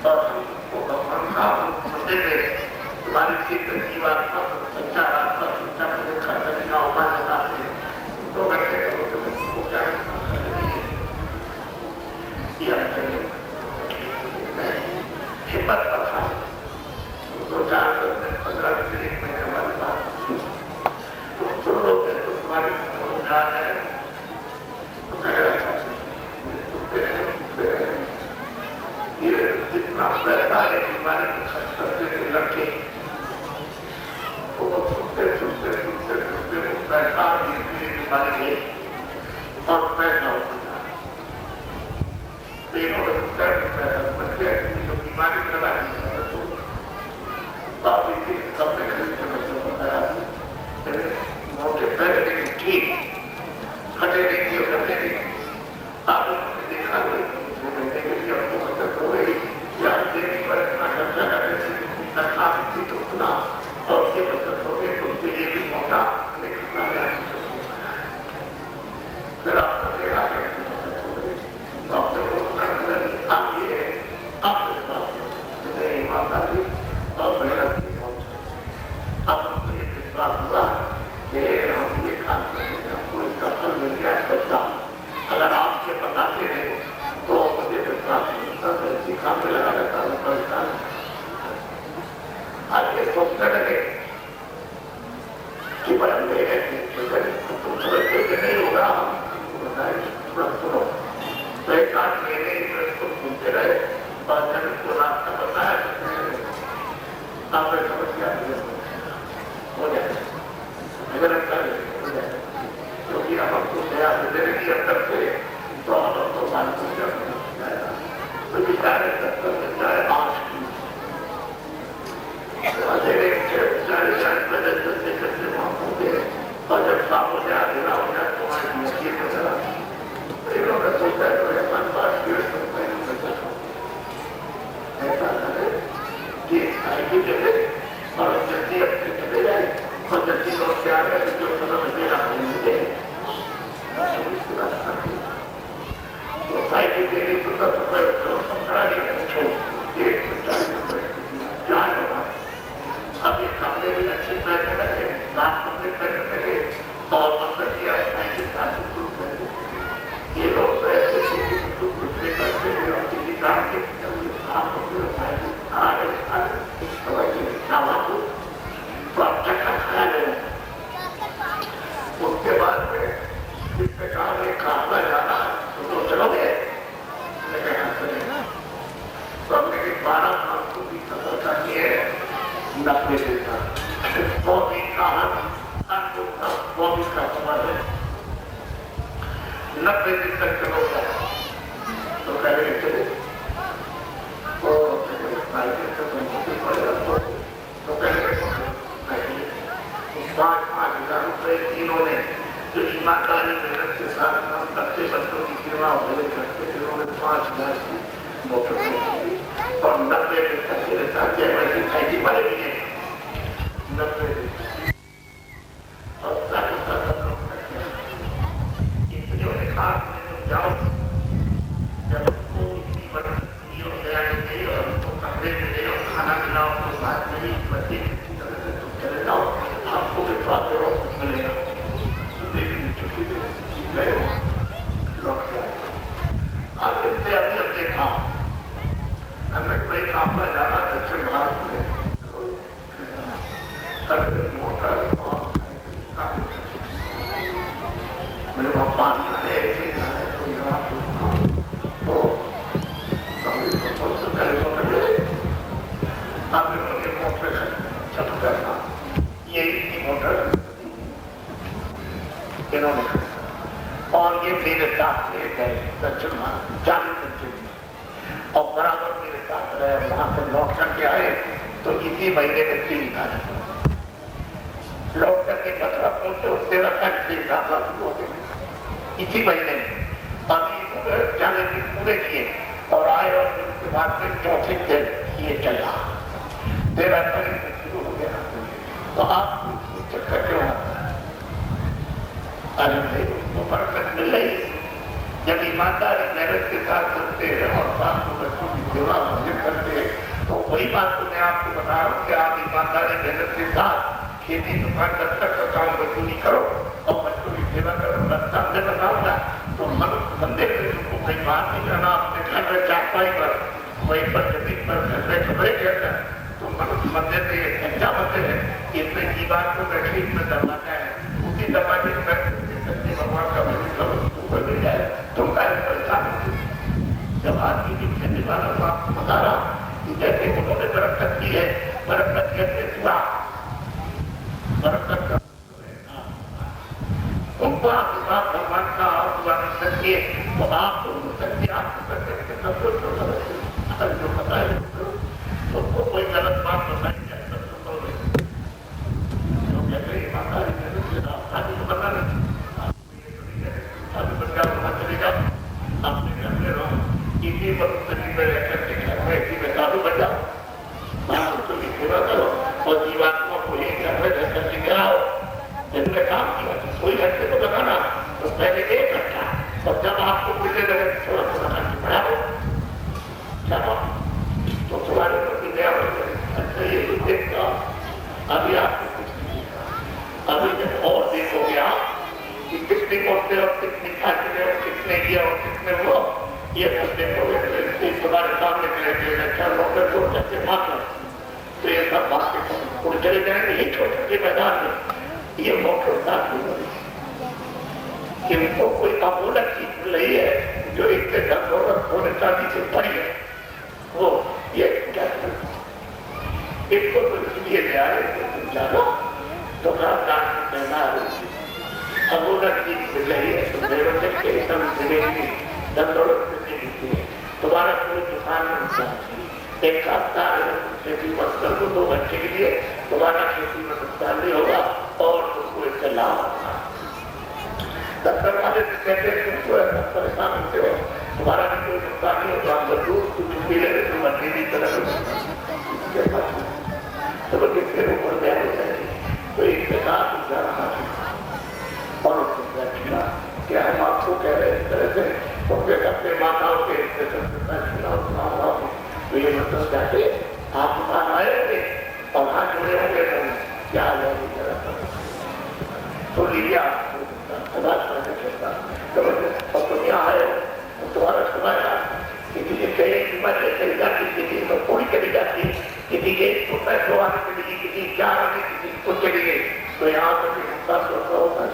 और हमको भगवान का मंदिर में तुम्हारी चेतन जीवात्मा सच्चा आत्मा सच्चा मुझे खर्चने का उपाय बताते हैं 2 घंटे करो तो तुमको क्या हिम्मत रखा 2-4 15 दिन 1 महीने वाली बात तुम सुन लो तो तुम्हारी उठा है ये जितना पैसा है हमारे खर्च करते थे लड़के वो सुनते पैसा हमारे लिए और पैसा होता तीनों बच्चे जो बीमारी लगा सबने खरीदते बच्चों को बताया मोटे पैसे लेकिन ठीक खटे नहीं करते नहीं आपने देखा और ये बचत हो गए तो उसके लिए भी मौका फिर आपको देखा ईमानदारी और मेहनत की अब हमको ये विश्वास हुआ कि हम ये काम करेंगे हमको इसका फल मिल गया सच्चा अगर आपके बताते रहे तो मुझे विश्वास काम में लगा रहता है परेशान आज ये सोचने लगे कि बड़े तुम समझते कि नहीं होगा हम सुनो तो 1-8 महीने इसको सुनते रहे और जब इसको रास्ता बताया आपने समस्या हो जाए अगर अच्छा हो जाए क्योंकि हम आपको दया देने की अंदर से तो हम आपको मान को जाएगा तो विचार चाहे 8 और जब साफ हो जाए देना हो जाए तो इन्होंने सोचा है ऐसा करे कि आईटी चले और जल्दी अपने चले जाए और जल्दी लौट के आ गए जो समय मेरा मिले तो आईटी के लिए तो 10 रुपये समझा नहीं पूछो 140 रुपये क्या होगा अब ये कमरे भी अच्छे पैसे लगे साफ कमरे पैसे लगे और मतलब किया ये लोग पैसे दूसरे करते हैं और किसी काम के उसके बाद में जिसने कहा खाना जाना तो चलोगे तो हमने 12 साल को भी सफलता की है 90 दिन का वो भी कहा वो भी का समझ है 90 दिन तक चलोगे तो कहेंगे चले तो पहले 5,000 रुपये इन्होंने जो ईमानदारी मेहनत के साथ काम करते बच्चों की सेवा होने करते इन्होंने 5,000 की मोटर और 90 दिन तक मेरे साथ जैसे खाई वाले भी है 90 दिन और इन्होंने कहा जाओ जब खाना खिलाओ तो बात नहीं बच्चे चले जाओ आपको विश्वास करो मिलेगा आगे से अभी अब देखा हमें कोई काम पर जाना दक्षिण भारत में मोटर मेरे पापा इन्होंने और ये मेरे साथ ले गए दक्षिण भारत 40 घंटे और बराबर मेरे साथ रहे वहां से लौट करके आए तो इसी महीने में 3 तारीख लौट करके 17 पहुंचे 13 तारीख से दाखिला शुरू हो गए इसी महीने में अभी 40 दिन पूरे किए और आए और उसके बाद में चौथे दिन ये चला 13 तारीख से शुरू हो गया तो आप चक्कर क्यों आता अरे भाई उसको बरकत मिल रही जब ईमानदारी मेहनत के साथ करते हैं और साथ में बच्चों की सेवा मुझे करते हैं, तो वही बात तो मैं आपको बता रहा हूँ कि आप ईमानदारी मेहनत के साथ खेती दुकान तक का काम मजदूरी करो और बच्चों की सेवा करो। रास्ता मैं बताऊंगा तो मंदिर में तुमको कहीं बात नहीं करना, अपने घर में चारपाई पर वहीं पर जमीन पर घर में खबरें कहता है। तो मनुष्य मंदिर में एक अच्छा मंदिर है, इसमें जीवान को बैठे में दरवाजा है, उसी दरवाजे में बैठे भगवान का भजन करो, तुमको मिल जाए। तुम का परेशान जब आदमी की खेती वाला को आपको बता रहा कि जैसे उन्होंने बरकत की है, बरकत कैसे हुआ, बरकत उनको आप भगवान का आह्वान करिए तो आप सकते आपको करके सब कुछ जो पता है तुमको कोई गलत बात बताई जाए सब सुनो तो कहते हैं ईमानदारी आदमी को बता अभी बच्चा वहां चलेगा अपने घर में रहो, इसी परिस्थिति में रहकर के घर में इसी में साधु बन जाओ, बच्चों की सेवा करो और जीवात्मा को एक घर में रहकर के गिराओ। जिसने काम किया कोई घंटे को लगाना तो पहले 1 घंटा, और जब आपको मिलने लगे थोड़ा थोड़ा घंटे बढ़ाओ, चलो तो तुम्हारे प्रति दया हो जाए। अच्छा ये तो देखता अभी आपको कुछ नहीं, अभी जब और देखोगे आप कि कितनी मोटे और कितनी खाते और कितने ये और कितने वो, ये सब देखोगे तुम्हारे सामने चले चार मोटे को जैसे मात्र तो ये सब बातें उड़ चले जाएंगे ही छोटे छोटे मैदान में। ये मोटर इनको कोई अमूलक चीज मिल रही है जो इतने धनदौलत होने चांदी से बड़ी है, वो ये क्या इनको तो इसलिए ले आए तुम जानो तो अमूलक चीज मिल रही है, तुम मिलेगी धनदौलत मिलती है, तुम्हारा कोई दुकान में एक खाता खेती मत कर दो 2 घंटे के लिए, तुम्हारा खेती में नुकसान नहीं होगा और तुमको इससे लाभ होगा। दफ्तर वाले कहते हैं तुमको ऐसा परेशान होते हो, तुम्हारा भी कोई नुकसान नहीं होगा, हम दूर कुछ पी लेते तुम अच्छी नहीं तरह तो किसके ऊपर ध्यान हो जाएगी। तो इसके साथ और क्या हम आपको कह रहे हैं इस तरह से उनके अपने माताओं के तो ये मतलब जाके आप दुकान आए होंगे और हाथ जुड़े होंगे तो क्या आ जाएगी तो लीजिए और तुम यहाँ आए हो तुम्हारा सुनाया किसी के कहीं जाती किसी को पूरी चली जाती, किसी के पैसों आने के लिए किसी क्या आने किसी को चली गई, तो यहाँ पर भी हिस्सा होता है।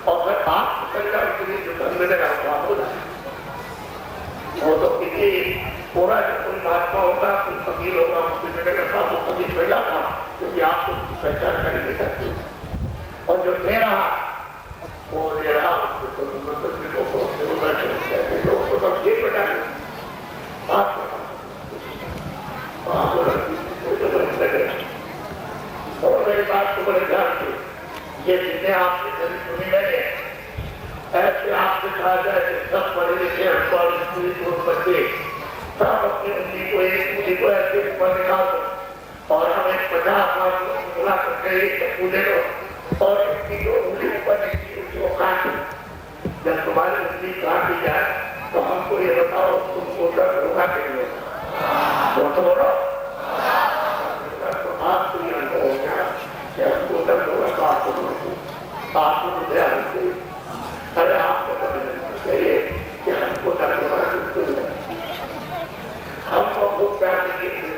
और फिर आप सरकार के लिए जो कर मिलेगा आपको वो तो किसी पूरा जो कोई महात्मा होगा कोई फकीर होगा उसकी मिलेगा था वो फकीर मिला था क्योंकि आपको पहचान कर नहीं सकते। और जो दे रहा वो दे रहा लोग को तब ये बता और मेरी बात को बड़े ध्यान से ये जितने आपके कभी सुनी लगे ऐसे आपसे कहा जाए कि सब पढ़े लिखे बच्चे सब अपनी उंगली को एक उंगली को ऐसे ऊपर निकाल दो और हम एक 50 लाख बुला सकते हैं पूछे लो और इसकी जो उंगली ऊपर उसको काट जब तुम्हारी उंगली काट दी जाए तो हमको ये बताओ तुमको दर्द होगा कि नहीं होगा तो बोलो आपको ये अनुभव हो गया कि हमको दर्द होगा तो आपको ध्यान से अरे आपको चाहिए कि हमको दर्द होगा हमको भूख प्यार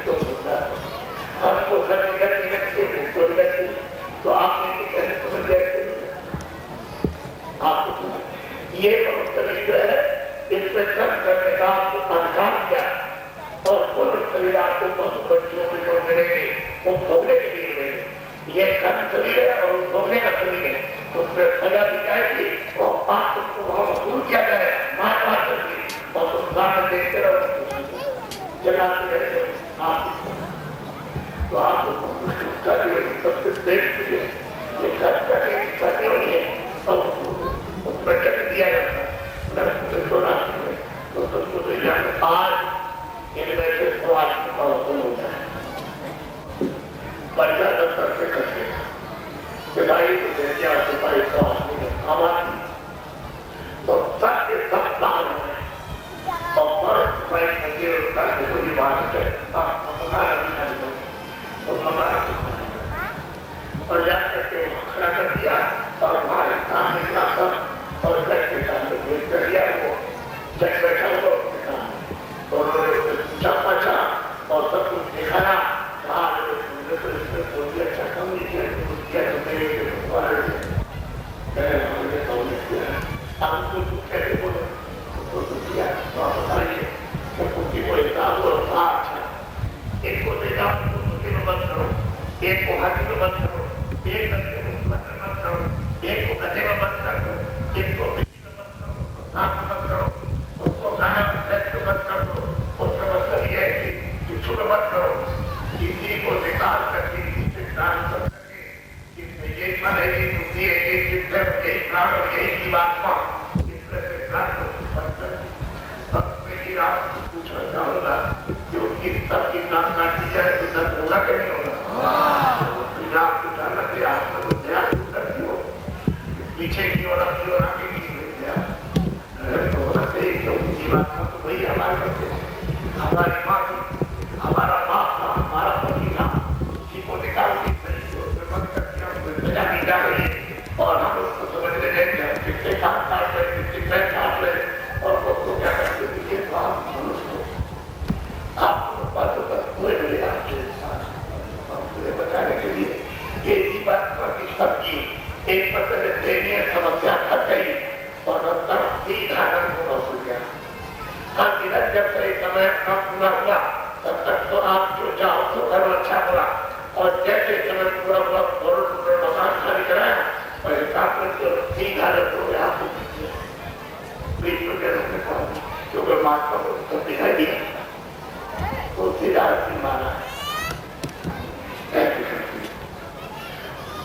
तो होता है हमको घर लगती तो आपने कैसे समझ जाए आपको ये जो है इसमें कर्म करने का आपको अधिकार दिया और पूर्ण शरीर आपको पशु बच्चों में जो मिलेंगे वो भोगने के लिए मिलेंगे। ये कर्म शरीर है और भोगने का शरीर है उसमें सजा दी जाएगी और पाप को वहां वसूल किया जाए मार मार करके और उस देखते रहो जगाते रहते आप तो आपको सबसे श्रेष्ठ ये कर्म करने वाली है और उसमें कर दिया जाता है तो सबको आज इन वैसे सवाल का होता है परिवार दफ्तर से करते सिपाही को सिपाही तो सब के सब मत करो, किसी को निकाल करके किसी ट्रांसफर करके इसमें ये मन है कि दुखी है, ये चित्त है, यही प्राण और यही जीवात्मा, इस तरह से प्राण को स्पष्ट कर। अब मेरी आपको पूछना चाहूंगा कि उनकी सबकी प्राण काटी जाए तो दर्द होगा कि नहीं होगा? आपको जानना कि आपको तो ध्यान करती हो पीछे की ओर अपनी ओर आगे की होना चाहिए, क्योंकि जीवात्मा तो वही हमारे करते हैं। हमारी माँ हमारा बाप था, हमारा पति था, उसी को निकाल के सजा दी जा रही है और हम उसको समझने नहीं हैं कितने काम काट रहे, कितने पैर काट रहे और उसको क्या करते हैं। आपको बातों पर हुए मिले आपके साथ बताने के लिए ये जीवात्मा की सबकी एक मतलब दयनीय समस्या खट गई और तब सीधा रंग होना शुरू गया। हर दिन जब से समय अपना पूरा हुआ तब तक तो आप जो चाहो तो करो, अच्छा बुरा, और जैसे समय पूरा हुआ मकान खाली कराया और हिसाब करके सीधा रंग हो गया। आपको बीच में क्योंकि महात्मा को तो दिखाई दिया तो सीधा रंग माना है।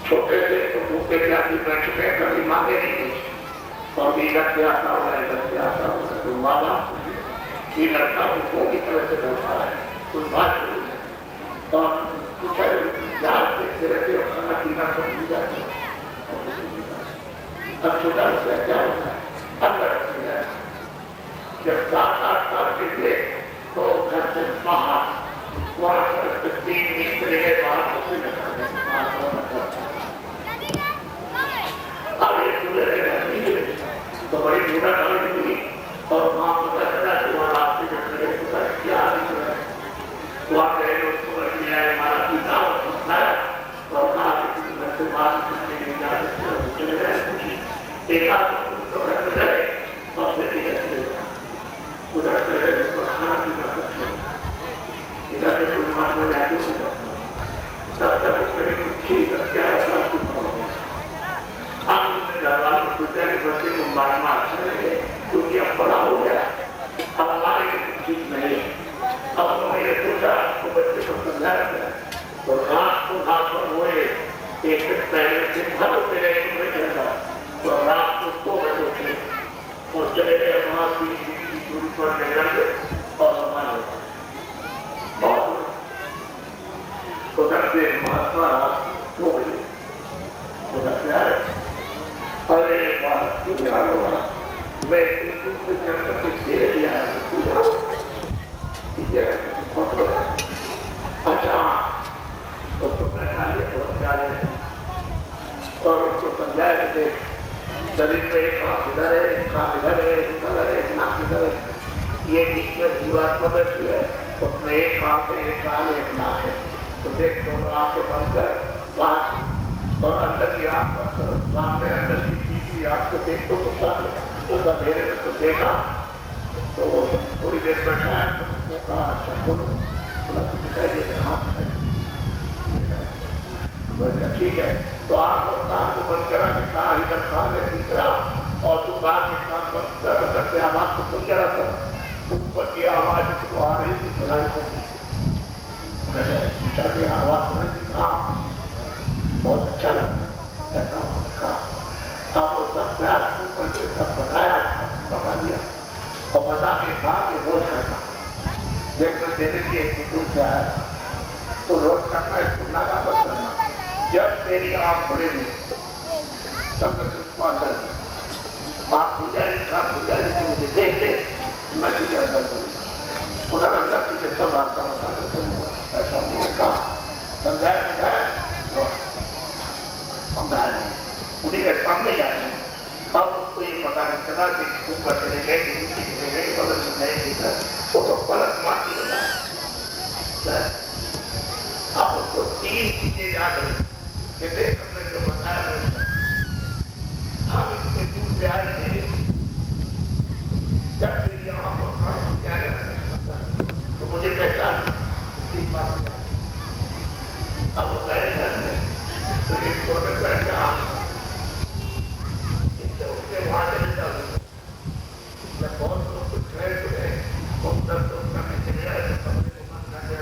छोटे से तो भूखे जाति बैठ चुके हैं, कभी मांगे नहीं कुछ, तो अभी इधर से आता हुआ है, इधर से आता हुआ है, तो माँ बाप ये लड़का उनको की तरह से बैठा है, कुछ बात नहीं है और कुछ याद देखते रहते हो, खाना पीना सब मिल जाता है। अब छोटा सा क्या होता है, अंदर जब 7-8 साल के थे तो घर से बाहर वहाँ से 3 दिन चले गए बाहर, तो बड़ी बुरा डाल दी और वहाँ पता चला कि वहाँ रास्ते में खड़े होकर क्या वहाँ गए उसको लिया हमारा पिता और सुनाया और कहा कि घर से बात करने नहीं जा सकते, चले गए देखा तो घर में गए और फिर उधर से खाना पीना सकते इधर से कोई बात में जाती तब तक उसमें ठीक है क्या बच्चे को मारना अच्छा लगे क्योंकि अब बड़ा हो गया, अब हमारे ठीक नहीं है। अब उन्होंने ये सोचा तो बच्चे को समझाया गया तो रात को रात पर हुए एक पहले से भर होते गए तो रात को 2 बजे उठे और चले गए वहाँ की दूरी पर निकल गए और हमारे बहुत उधर से महात्मा 2 बजे उधर से आए। अरे बात क्या होगा, मैं से चलकर के दे दिया अच्छा तो बैठा लिया और उसको समझाया कि शरीर में एक हाथ इधर है, एक हाथ इधर है, इधर है, एक नाक इधर है, ये बीच में जीवात्मा बैठी है, उसमें एक हाथ है, एक कान है, एक नाक है। तो देख दोनों आंखें बंद कर और अंदर की आंख सामने अंदर की तीसरी आंख को देख तो उसका मेरे में तो देखा तो थोड़ी देर बैठा है तो कहा अच्छा बोलो दिखाई दे रहा ठीक है। तो आप कान को बंद करा कि कहा इधर कान है तीसरा और तू कान में कान बंद करते आवाज को सुन रहा था, ऊपर की आवाज को आ रही थी सुनाई को आवाज सुनाई थी। हाँ बहुत अच्छा लगता अब सब बताया बता दिया और बता के कहा कि रोज करना जब देने की एक से आया तो रोज करना है, सुनना का बस करना। जब तेरी आँख खुलेगी तब आप पुजारी मुझे देख ले मैं तुझे अंदर उधर अंदर तुझे सब आता ऐसा मुझे कहा समझाया उन्हीं के सामने जाए। अब उसको ये पता नहीं चला कि ऊपर चले गए बगल में नहीं दिखा वो तो पलट मारती हो जाए। अब उसको 3 चीजें याद रही कि हमने जो बताया हम इसके दूर से आए थे जब से यहाँ पर तो मुझे पहचान अब वो गए तो एक छोटे बैठ गया उसके वहां चले जाऊँ मैं बहुत लोग कुछ खड़े हुए उन सब लोग करने चले आए तो समझे मन कर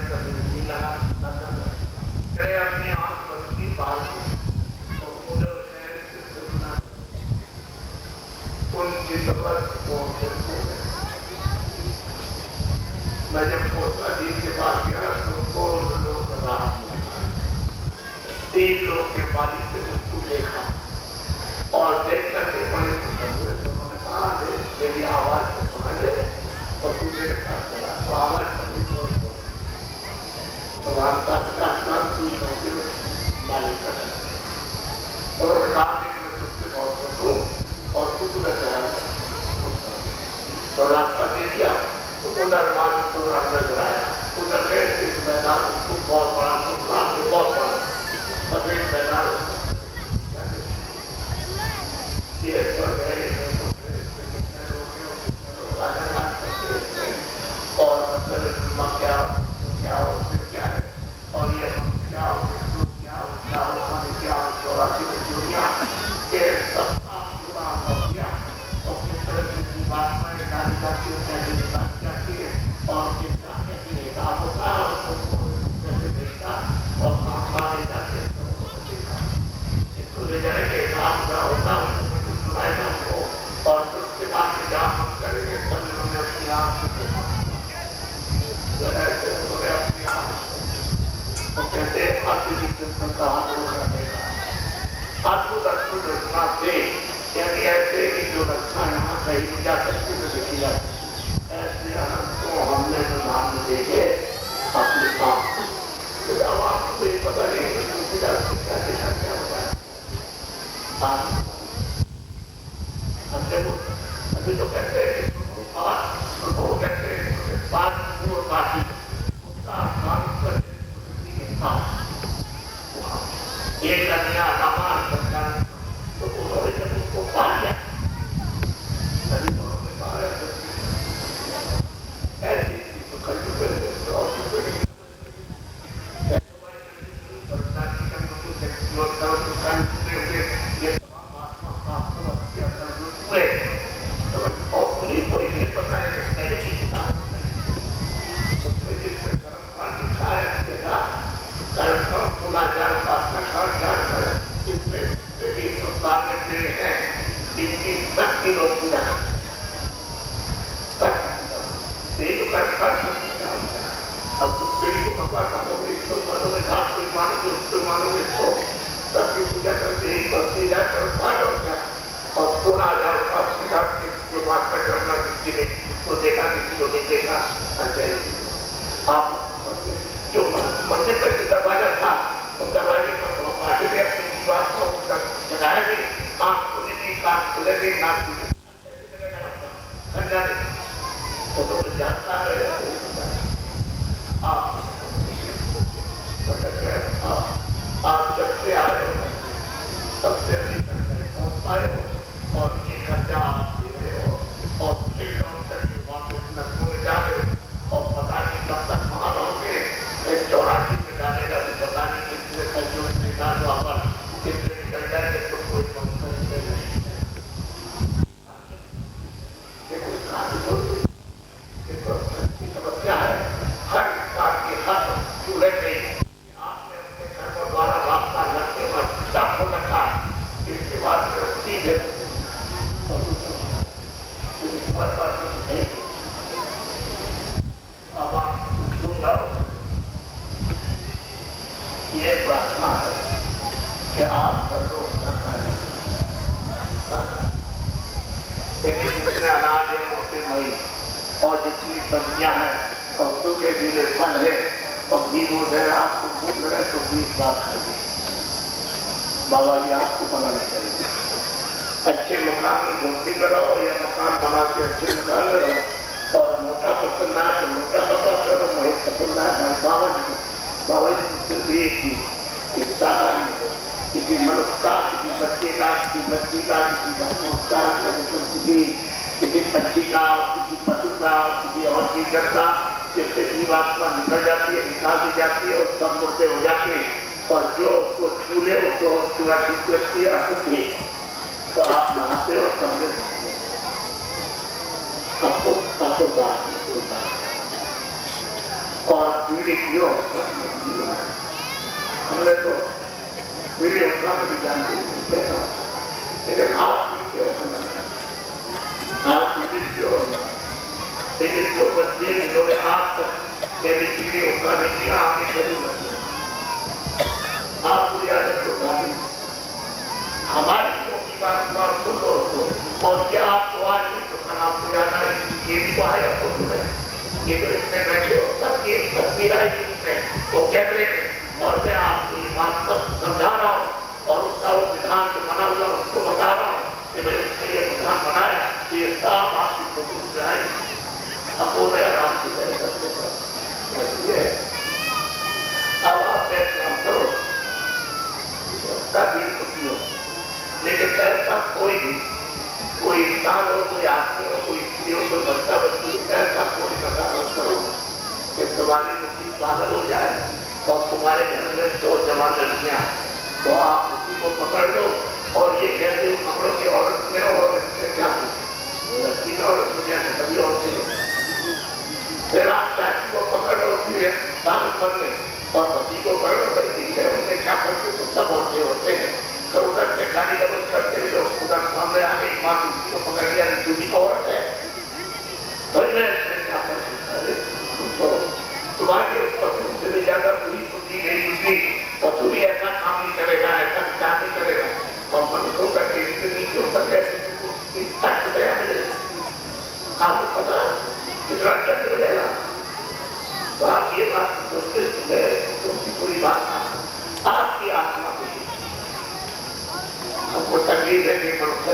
के मालिक से उसको देखा और देख करके बड़े उन्होंने कहा मेरी आवाज को सुना ले और तू मेरे साथ चला तो आवाज करनी तो रास्ता मालिक कर और कहा तुझसे बहुत सुनो और तू तुझे चला तो रास्ता दे दिया तो उधर मालिक को अंदर कराया उधर गए इस मैदान उसको बहुत बड़ा बहुत बड़ा सफेद मैदान और क्या क्या क्या है और ये क्या क्या चौरासी में दुनिया के सब और किस तरह की बात में गाली जाती है बात जाती है और किस तरह की काम होता है कैसे देखता और काम जाते इसको ले जाएंगे काम का होता है सुनाएगा हमको और उसके बाद जहाँ हम करेंगे सब उन्होंने अपनी आँख से देखा उन्होंने अपनी आँख वो कहते हैं आपकी जितने का हाथ होगा देखा अद्भुत अद्भुत रचना से यानी ऐसे की जो रचना यहाँ कहीं जा सकती है देखी जाती ऐसे अनंत को हमने प्रधान में देखे अपने काम अब आपको ये पता नहीं क्या देखा क्या होता है अभी तो कहते हैं वो कहते हैं बात बाकी उसका एक कन्या हमार सरकार तो उन्होंने जब उसको पा लिया तभी उन्होंने कहा ऐसी तो कल और जितनी सब्जियां हैं और सूखे गीले फल है और घी दूध है आपको भूख लगे तो 20 बात खाइए बाबा जी आपको बनाने चाहिए अच्छे मकान में झोंपड़ी कराओ या मकान बना के अच्छे मकान लगाओ और मोटा पसंद आए तो मोटा पता करो वही पसंद आए बाबा जी सिर्फ एक ही किसी मनुष्य का किसी बच्चे का किसी बच्ची का किसी का किसी पक्षी का किसी पशु का किसी और चीज का जिससे जीवात्मा निकल जाती है निकाल दी जाती है और सब मुद्दे हो जाते हैं और जो उसको छूले उसको पूरा ठीक अशुद्धि तो आप नहाते हो समझे और पीढ़ी क्यों हमने तो पीढ़ी उतना भी जानते लेकिन आप लेकिन जो बच्चे जिन्होंने आज तक मेरी पीढ़ी उतना नहीं किया आपने जरूर आप पूरी आदत को और क्या आपको आज तो खाना पुराना ये भी आया तो ये तो इसमें बैठे हो सब ये तस्वीर आई इसमें वो कैमरे में और मैं आपको ये बात सब समझा रहा हूँ और उसका वो विधान जो बना हुआ उसको बता रहा हूँ कि मैंने इसके लिए विधान बनाया कि ये साफ आपकी फोटो से आए अब वो मैं आराम से कर सकते अब आप काम करो तभी खुशी हो लेकिन ऐसा कोई भी कोई इंसान हो कोई आदमी हो कोई स्त्री हो कोई बच्चा बच्ची ऐसा कोई प्रकार करो कि तुम्हारी मुक्ति पागल हो जाए और तुम्हारे घर में 2 जवान लड़कियां तो आप उसी को पकड़ लो और ये कहते हो पकड़ो की औरत में और क्या लड़की में औरत में जाए कभी और फिर आप चाची को पकड़ लो फिर काम करने और पति को पकड़ लो उनने क्या करते तो सब होते हैं तो उधर से गाड़ी डबल करते हुए उधर सामने आके माँ दूसरी को पकड़ लिया दूसरी को औरत है क्या करते तुम्हारे पशु से ज्यादा पूरी बुद्धि गई बुद्धि पशु भी ऐसा काम नहीं करेगा ऐसा विचार नहीं करेगा और मनुष्यों का नीचे ऊपर कैसे आपको पता कितना चंद मिलेगा तो आप ये बात सोचते तुमकी पूरी बात आपकी आत्मा को हमको तकलीफ है कि मनुष्य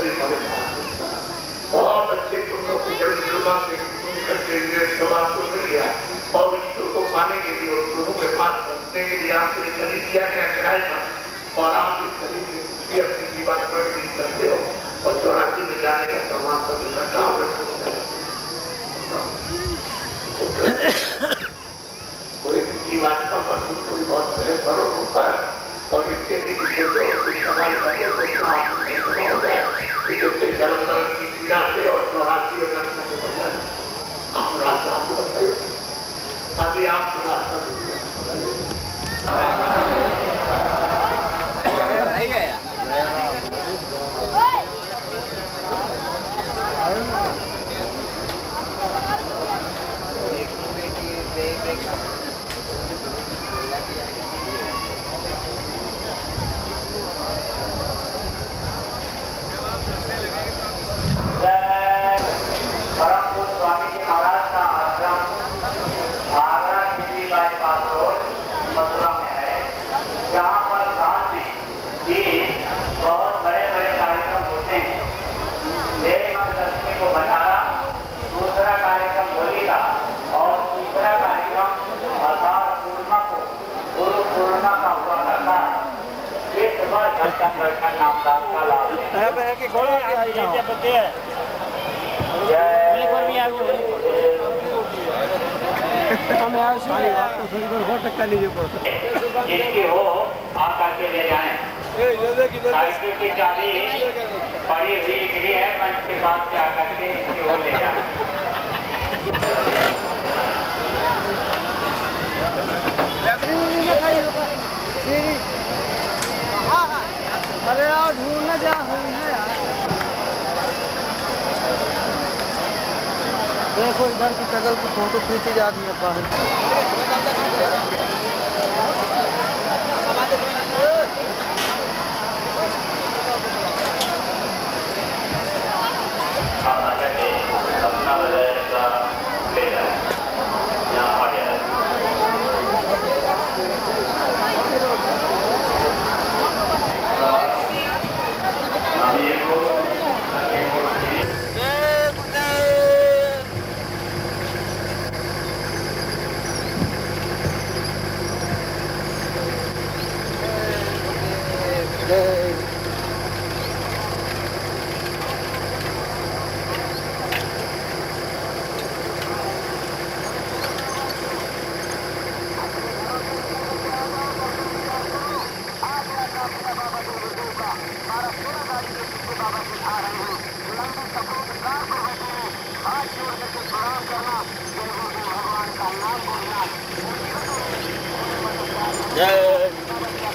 बहुत अच्छे तुम लोग की जब करके सवाल को मिल गया और ईश्वर को पाने के लिए और गुरु के पास पहुंचने के लिए आपको खरीद दिया गया किराए पर और आप इस खरीद से अपनी जीवन पर भी करते हो और 84 में जाने का प्रमाण पत्र रखा कोई जीवन का पत्र कोई बहुत बड़े बड़ों होता है और इसके लिए सवाल की पीड़ा से और 84 अभी आप जिसकी हो आकर के ले जाएं। साइकिल की चाबी पड़ी हुई निकली है मंच के पास से आकर के इसकी हो ले जाएं। अरे यार ढूंढना जा यार देखो इधर की शक्ल की फोटो खींची जा रही है बाहर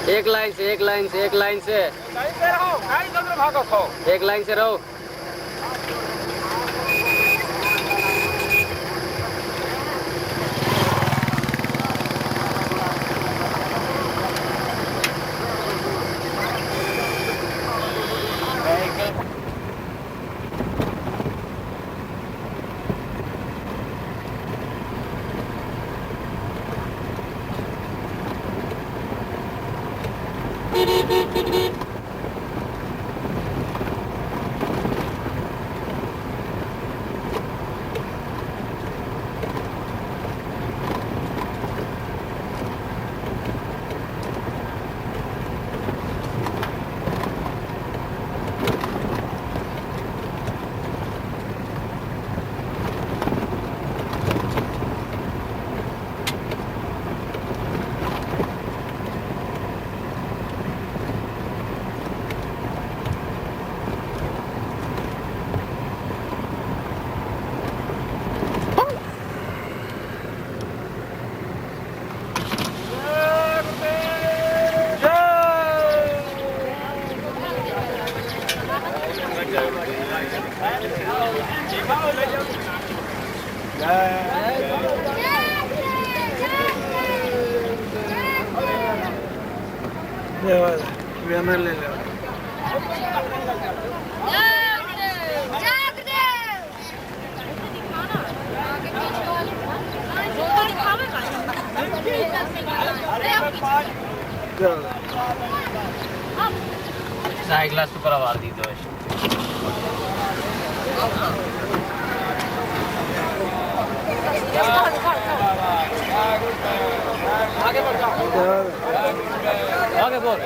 एक लाइन से एक लाइन से एक लाइन से एक लाइन से रहो। एक गिलास तो करवा दी दो आगे बढ़ जाओ आगे बोल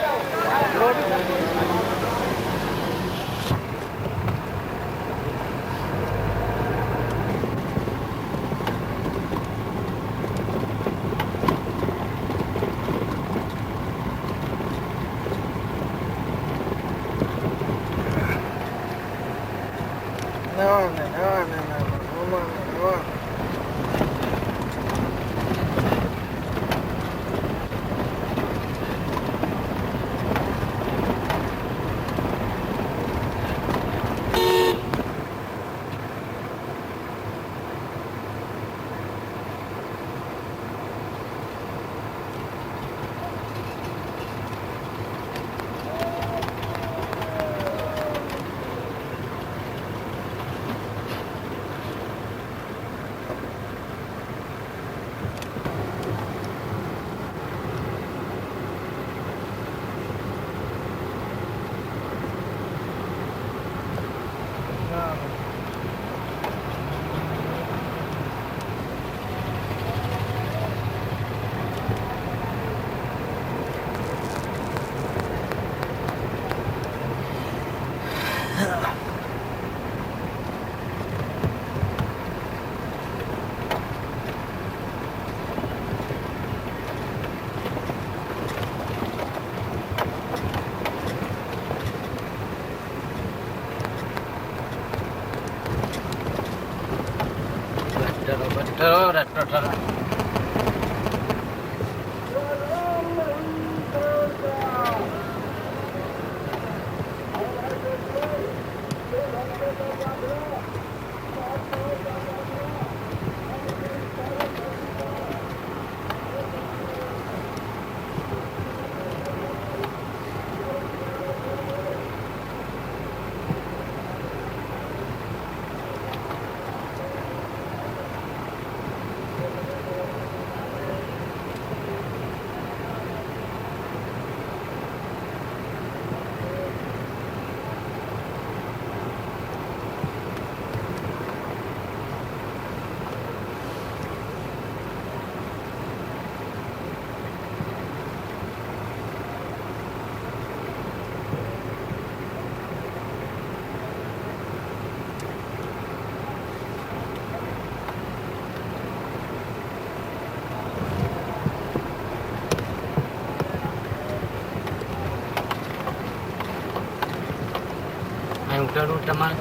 udah mal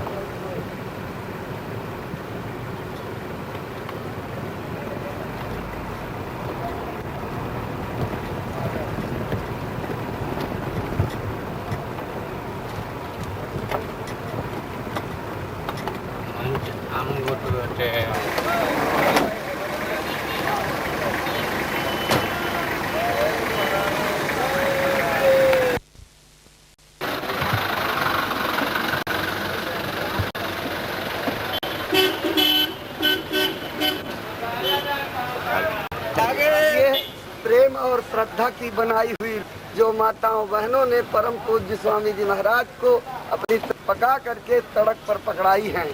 प्रेम और श्रद्धा की बनाई हुई जो माताओं बहनों ने परम पूज्य स्वामी जी महाराज को अपनी पका करके सड़क पर पकड़ाई हैं।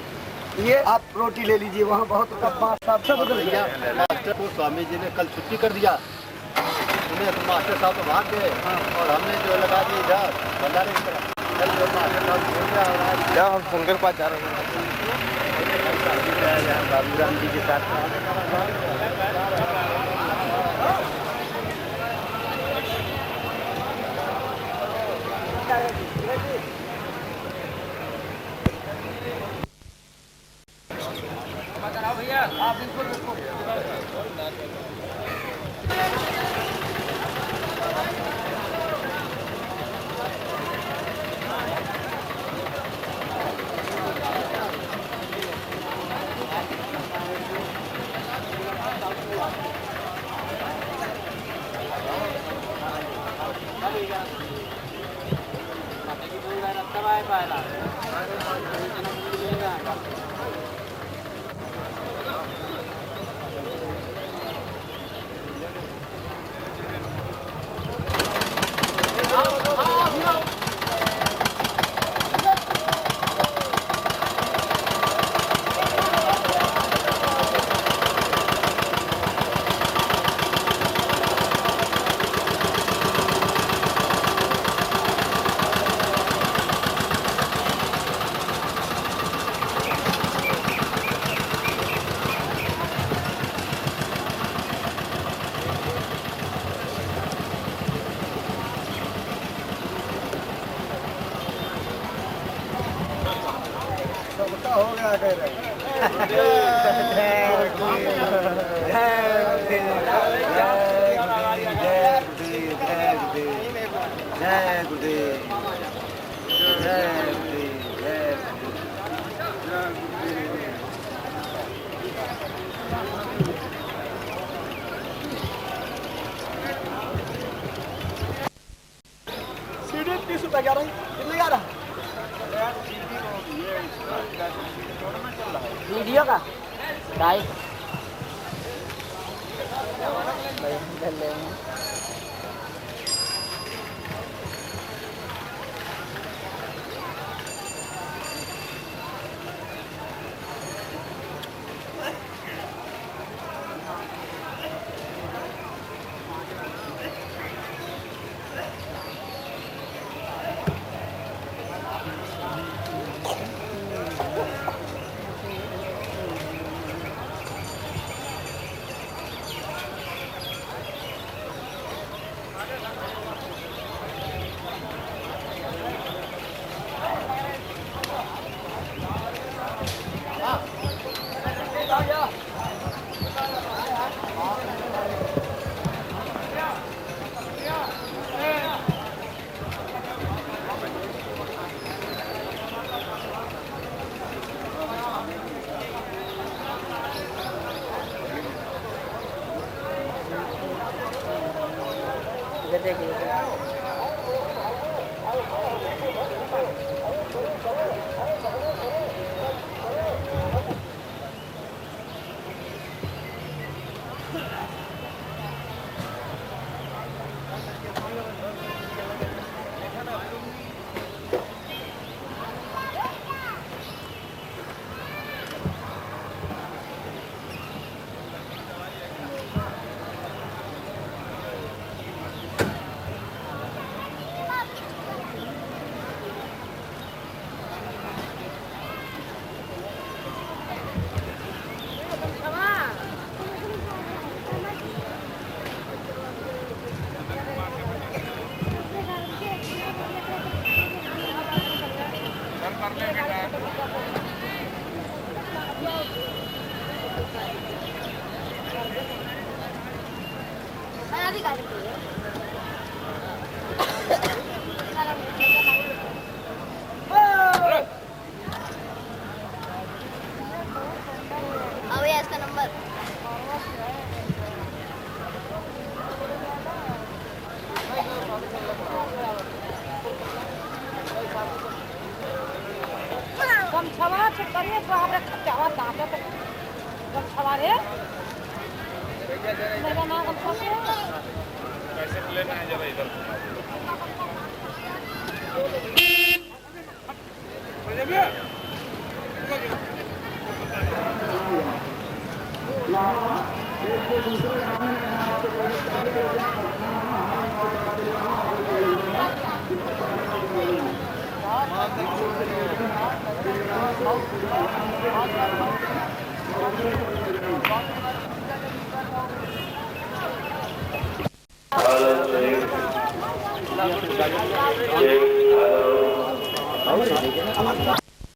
ये आप रोटी ले लीजिए, वहाँ बहुत सब बदल गया। मास्टर को स्वामी जी ने कल छुट्टी कर दिया, उन्हें तो मास्टर साहब तो भाग गए और हमने जो लगा दी इधर भंडारे की तरफ। कल जो मास्टर साहब छोड़ गया और आज क्या हम शंकर पास जा रहे हैं। बाबूराम जी के साथ वीडियो का राइट इसका नंबर कम छवा चेक करिए तो हमरे खचावा दांत तो कम छवा रे मेरा नाम कम छवा कैसे लेना है जरा इधर हाँ